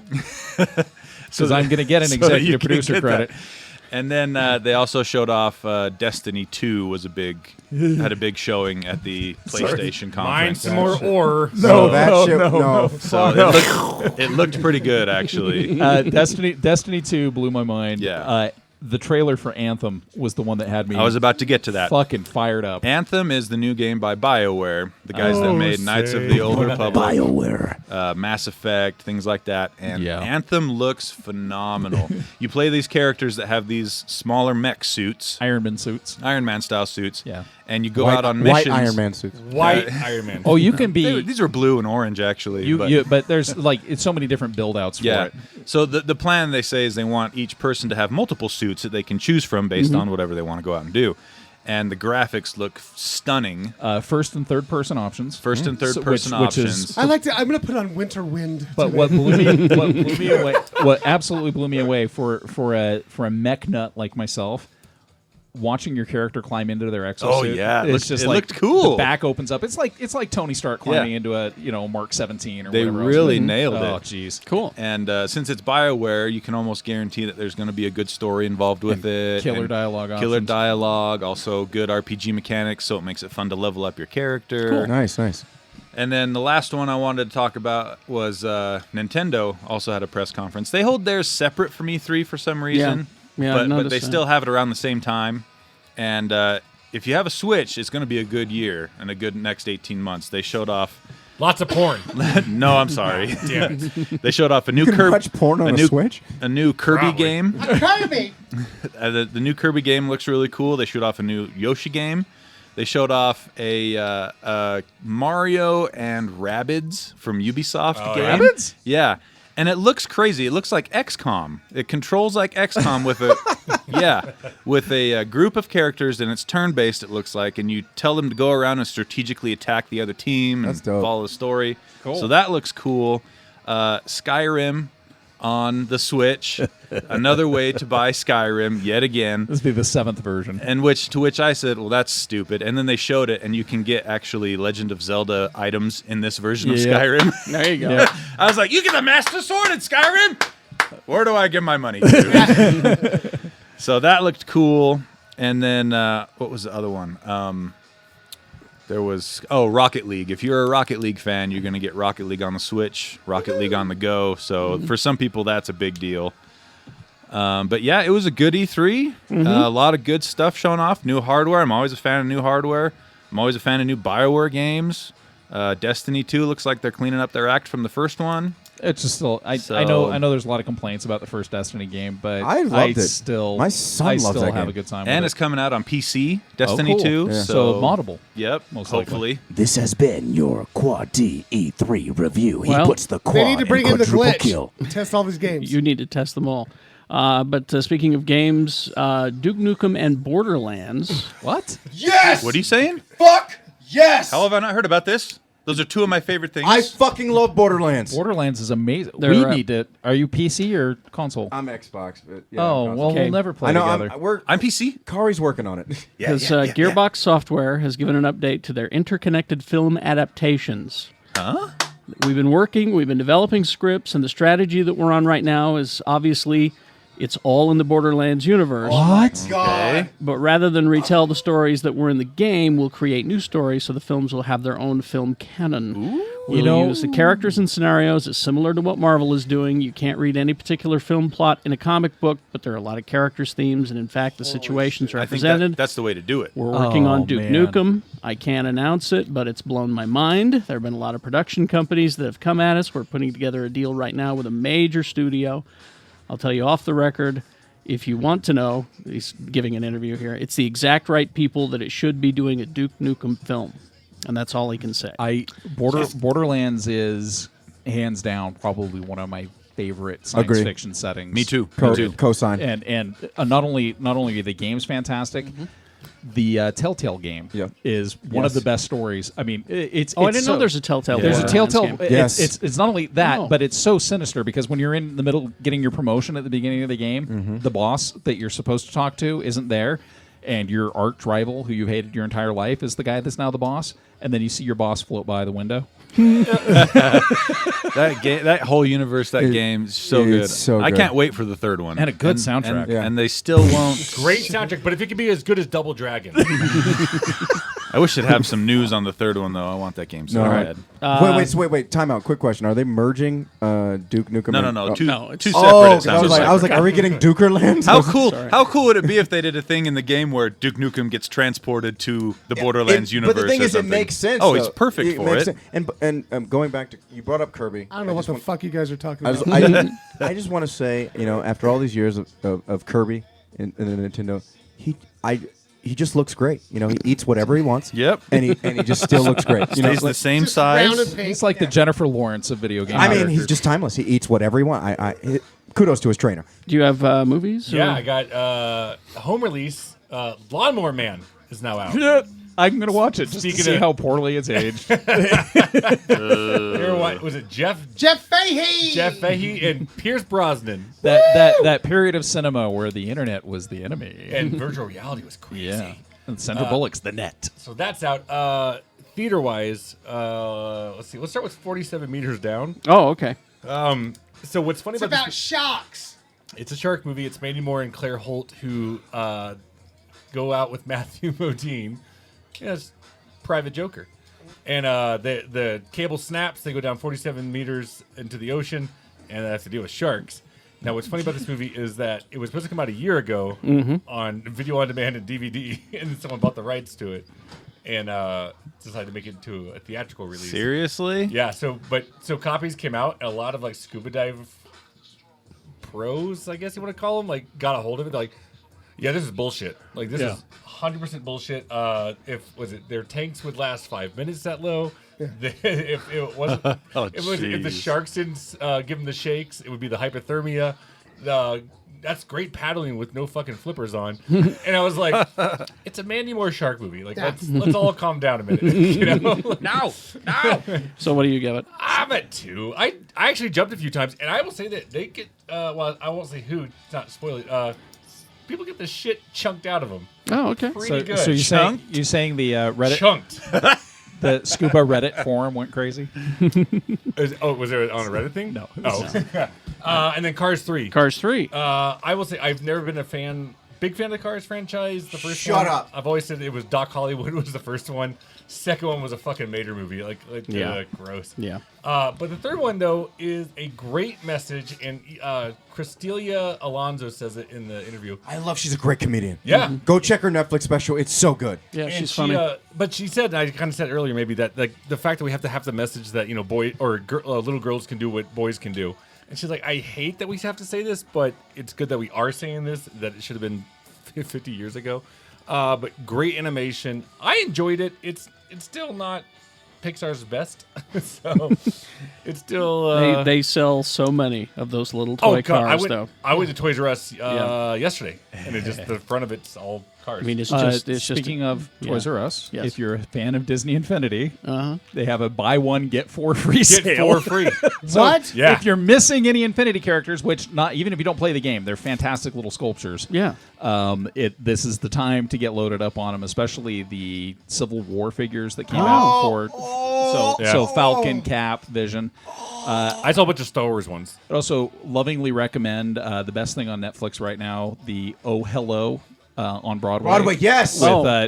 because I'm going to get an So you executive can producer get that. credit. And then they also showed off Destiny 2 had a big showing at the PlayStation Mine conference. some more ore. No, that shit. No. So it looked pretty good actually. Destiny 2 blew my mind. Yeah. The trailer for Anthem was the one that had me. I was about to get to that. fucking fired up. Anthem is the new game by BioWare, the guys that made Knights of the Old Republic, BioWare. Mass Effect, things like that. And Yeah. Anthem looks phenomenal. You play these characters that have these smaller mech suits, Iron Man suits. Iron Man style suits, Yeah. and you go out on White missions. Iron Man suits. White Iron Man. Oh, you can be. These are blue and orange actually. But there's like it's so many different build outs for yeah. it. So the plan they say is they want each person to have multiple suits that they can choose from based on whatever they want to go out and do. And the graphics look stunning. First and third person options. First and third So- person which is- options. I like to. I'm gonna put on Winter Wind. But today. what blew me away, what absolutely blew me away for a mech nut like myself, watching your character climb into their exosuit. Oh, yeah. It it's looked- just it like looked cool. The back opens up. It's like Tony Stark climbing Yeah. into a Mark 17 or They whatever. really else. nailed it. Oh, jeez. Cool. And since it's BioWare, you can almost guarantee that there's going to be a good story involved with it. killer and dialogue Killer options. dialogue, also good RPG mechanics, so it makes it fun to level up your character. Nice. And then the last one I wanted to talk about was Nintendo also had a press conference. They hold theirs separate from E3 for some reason. Yeah, I but noticed they that. still have it around the same time. And if you have a Switch, it's going to be a good year and a good next 18 months. They showed off. Lots of porn. No, I'm sorry. Damn it. They showed off a new You can Kirby. watch porn on a Switch? A new Kirby Probably. game. Kirby. The new Kirby game looks really cool. They showed off a new Yoshi game. They showed off a Mario and Rabbids from Ubisoft game. Rabbids? Yeah. And it looks crazy. It looks like XCOM. It controls like XCOM with a group of characters, and it's turn-based. It looks like, and you tell them to go around and strategically attack the other team and That's dope. follow the story. Cool. So that looks cool. Skyrim on the Switch. Another way to buy Skyrim yet again. This would be the 7th version. And to which I said, well, that's stupid. And then they showed it, and you can get actually Legend of Zelda items in this version of Yeah. Skyrim. There you go. I was like, you get the Master Sword in Skyrim? Where do I give my money to? So that looked cool. And then what was the other one? There was Rocket League. If you're a Rocket League fan, you're going to get Rocket League on the Switch, Rocket League on the go. So for some people, that's a big deal. But yeah, it was a good E3. A lot of good stuff showing off. New hardware. I'm always a fan of new hardware. I'm always a fan of new BioWare games. Destiny 2 looks like they're cleaning up their act from the first one. It's just still. I know. There's a lot of complaints about the first Destiny game, but I loved it. Still, My son I loves still that have game. a good time. And with it's coming out on PC, Destiny cool. 2. Yeah. So So moddable. Yep, Most hopefully. This has been your Quad D E3 review. He Well, puts the quad They need to bring in the quadruple glitch. kill. Test all these games. You need to test them all. But speaking of games, Duke Nukem and Borderlands. What? Yes. What are you saying? Fuck yes. How have I not heard about this? Those are two of my favorite things. I fucking love Borderlands. Borderlands is amazing. They're, we uh, need to. Are you PC or console? I'm Xbox, but yeah, Oh I'm well, Okay. we'll never play I know. together. I'm PC. Kari's working on it. Because Gearbox Software has given an update to their interconnected film adaptations. Huh? We've been developing scripts, and the strategy that we're on right now is obviously it's all in the Borderlands universe. What? God. But rather than retell the stories that were in the game, we'll create new stories so the films will have their own film canon. We'll use the characters and scenarios as similar to what Marvel is doing. You can't read any particular film plot in a comic book, but there are a lot of characters, themes, and in fact, the situations I think represented. that's the way to do it. We're working on Oh, Duke man. Nukem. I can't announce it, but it's blown my mind. There have been a lot of production companies that have come at us. We're putting together a deal right now with a major studio. I'll tell you off the record, if you want to know, he's giving an interview here, it's the exact right people that it should be doing a Duke Nukem film. And that's all he can say. Borderlands is hands down probably one of my favorite science Agree. fiction settings. Me too. Me too. Cosign. And not only are the games fantastic, the Telltale game is one of the best stories. I mean, it's. I it's didn't know there's a Telltale. There's a Borderlands Telltale. game. Yes. It's not only that, Oh. but it's so sinister because when you're in the middle getting your promotion at the beginning of the game, the boss that you're supposed to talk to isn't there, and your arch rival who you've hated your entire life is the guy that's now the boss, and then you see your boss float by the window. That whole universe, that game is so it's good. so I good. can't wait for the third one. And a good soundtrack. And, and they still won't. Great soundtrack, but if it could be as good as Double Dragon. I wish they'd have some news on the third one, though. I want that game so No. bad. Wait. Time out. Quick question. Are they merging Duke Nukem? No. Two it's- separate. Oh, it 'cause sounds I was like, are we getting Dukerlands? How cool! How cool would it be if they did a thing in the game where Duke Nukem gets transported to the Borderlands universe? But the thing or is, it something? makes sense. Oh, though. it's perfect for makes it. sense. And going back to you brought up Kirby. I don't know what the fuck you guys are talking I, about. just, I just want to say, after all these years of Kirby in the Nintendo, he just looks great. He eats whatever he wants. Yep. And he just still looks great. Stays the same Just round size. and pink. It's like the Jennifer Lawrence of video games. I mean, he's just timeless. He eats whatever he wants. Kudos to his trainer. Do you have movies? yeah, or- I got a home release. Lawnmower Man is now out. Yeah, I'm gonna watch it just Speaking to see of- how poorly it's aged. Was it Jeff Jeff Fahey. and Pierce Brosnan that period of cinema where the internet was the enemy. and virtual reality was crazy. Yeah, and Sandra Bullock's The Net. So that's out. Theater wise, let's see. Let's start with 47 Meters Down. Oh, okay. So what's funny It's about about this? sharks. It's a shark movie. It's Mandy Moore and Claire Holt who go out with Matthew Modine as Private Joker. And the cable snaps. They go down 47 meters into the ocean, and they have to deal with sharks. Now, what's funny about this movie is that it was supposed to come out a year ago on video on demand and DVD, and then someone bought the rights to it and decided to make it into a theatrical release. Seriously? Yeah. So copies came out, and a lot of like scuba dive pros, I guess you want to call them, like got a hold of it. They're like, yeah, this is bullshit. Like this is 100% bullshit. If their tanks would last 5 minutes that low. If it wasn't, if the sharks didn't give them the shakes, it would be the hypothermia. That's great paddling with no fucking flippers on. And I was like, it's a Mandy Moore shark movie. Like let's all calm down a minute. No. So what do you give it? I'm at 2. I actually jumped a few times, and I will say that they get well, I won't say who, it's not spoil it. People get the shit chunked out of them. Oh, okay. Pretty good. So you're saying the Reddit, chunked. the scuba Reddit forum went crazy? Was there on a Reddit thing? No. Oh. And then Cars 3. Cars 3. I will say I've never been a fan big fan of the Cars franchise. The first Shut one, up. I've always said it was Doc Hollywood was the first one. Second one was a fucking Mater movie. Yeah. Gross. Yeah. But the third one, though, is a great message. And Cristelia Alonso says it in the interview. She's a great comedian. Yeah. Go check her Netflix special. It's so good. Yeah, And she's she, funny. but she said, and I kind of said earlier, maybe that like the fact that we have to have the message that boy or little girls can do what boys can do. And she's like, I hate that we have to say this, but it's good that we are saying this. That it should have been 50 years ago. But great animation. I enjoyed it. It's still not Pixar's best, so it's still. They sell so many of those little Oh toy God! cars, though. I went to Toys R Us Yeah. yesterday, and it just the front of it's all cars. I mean, it's just Speaking of Toys R Us, Yes. if you're a fan of Disney Infinity, Uh-huh. they have a buy one get four free get sale. 4 free. What? Yeah. If you're missing any Infinity characters, which not even if you don't play the game, they're fantastic little sculptures. Yeah. This is the time to get loaded up on them, especially the Civil War figures that came out for. So Falcon, Cap, Vision. I saw a bunch of Star Wars ones. I'd also lovingly recommend the best thing on Netflix right now, the Oh Hello on Broadway. Broadway, yes.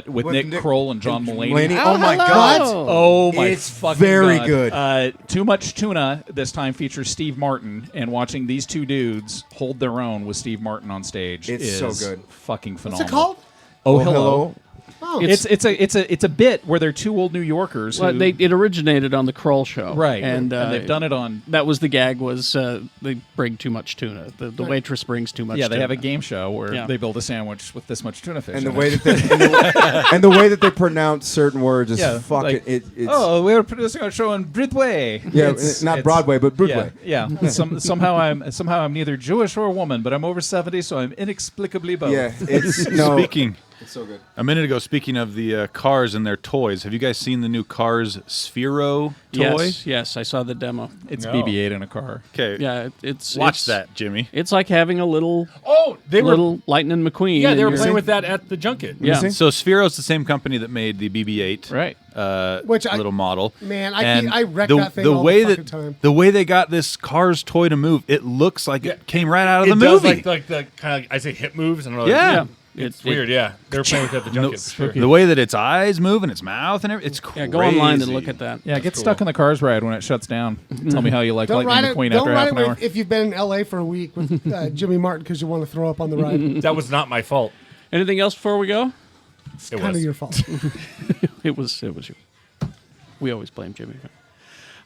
With Nick Kroll and John Mulaney. Oh my God. Oh my It's fucking very God. good. Too Much Tuna this time features Steve Martin, and watching these two dudes hold their own with Steve Martin on stage It's is so good. fucking phenomenal. What's it called? Oh Hello. Oh, It's a bit where they're two old New Yorkers. Well, who, it originated on the Kroll show, right, And they've done it on. That was the gag. Was they bring too much tuna? The waitress brings too much. Yeah, they tuna. have a game show where Yeah. they build a sandwich with this much tuna fish. And the in way it. that they, and the way that they pronounce certain words is fucking. like, It's oh, we're producing a show on Broadway. yeah, not Broadway, but Broadway. Yeah. Somehow I'm neither Jewish or a woman, but I'm over 70, so I'm inexplicably both. Yeah, it's no. Speaking It's so good. a minute ago, speaking of the cars and their toys, have you guys seen the new Cars Sphero toy? Yes, I saw the demo. It's No. BB-8 in a car. Okay, Yeah, it's watch it's- that, Jimmy. It's like having a little They were little Lightning McQueen. yeah, they in were your- playing with that at the junket. Yeah. So Sphero's the same company that made the BB-8, Right. Which I- little model. Man, And I wreck that thing all way the fucking that time. the way they got this Cars toy to move, it looks like it came right out of It the does movie. like the kind of I say hip moves and Yeah. it's weird. Yeah, they were playing with that at the junket. for sure. The way that its eyes move and its mouth and everything, it's crazy. Yeah, go online and look at that. Yeah, get stuck in the Cars ride when it shuts down. Tell me how you like Don't ride Lightning it. McQueen Don't after ride half it an hour. if you've been in LA for a week with Jimmy Martin because you want to throw up on the ride. That was not my fault. Anything else before we go? It Kind of was. your fault. It was you. We always blame Jimmy.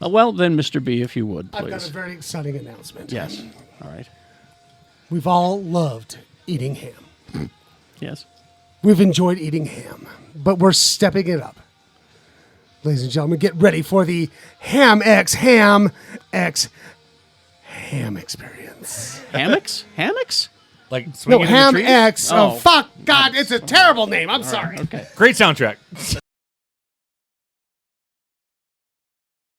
Well, then, Mr. B, if you would, I've got please. a very exciting announcement. Yes. All right. We've all loved eating ham. Yes. We've enjoyed eating ham, but we're stepping it up. Ladies and gentlemen, get ready for the Ham X Ham experience. Hammocks? Hammocks? Like No, swinging in the Ham trees? X. Oh. Oh, fuck. God, it's a terrible name. I'm sorry. Okay. Great soundtrack.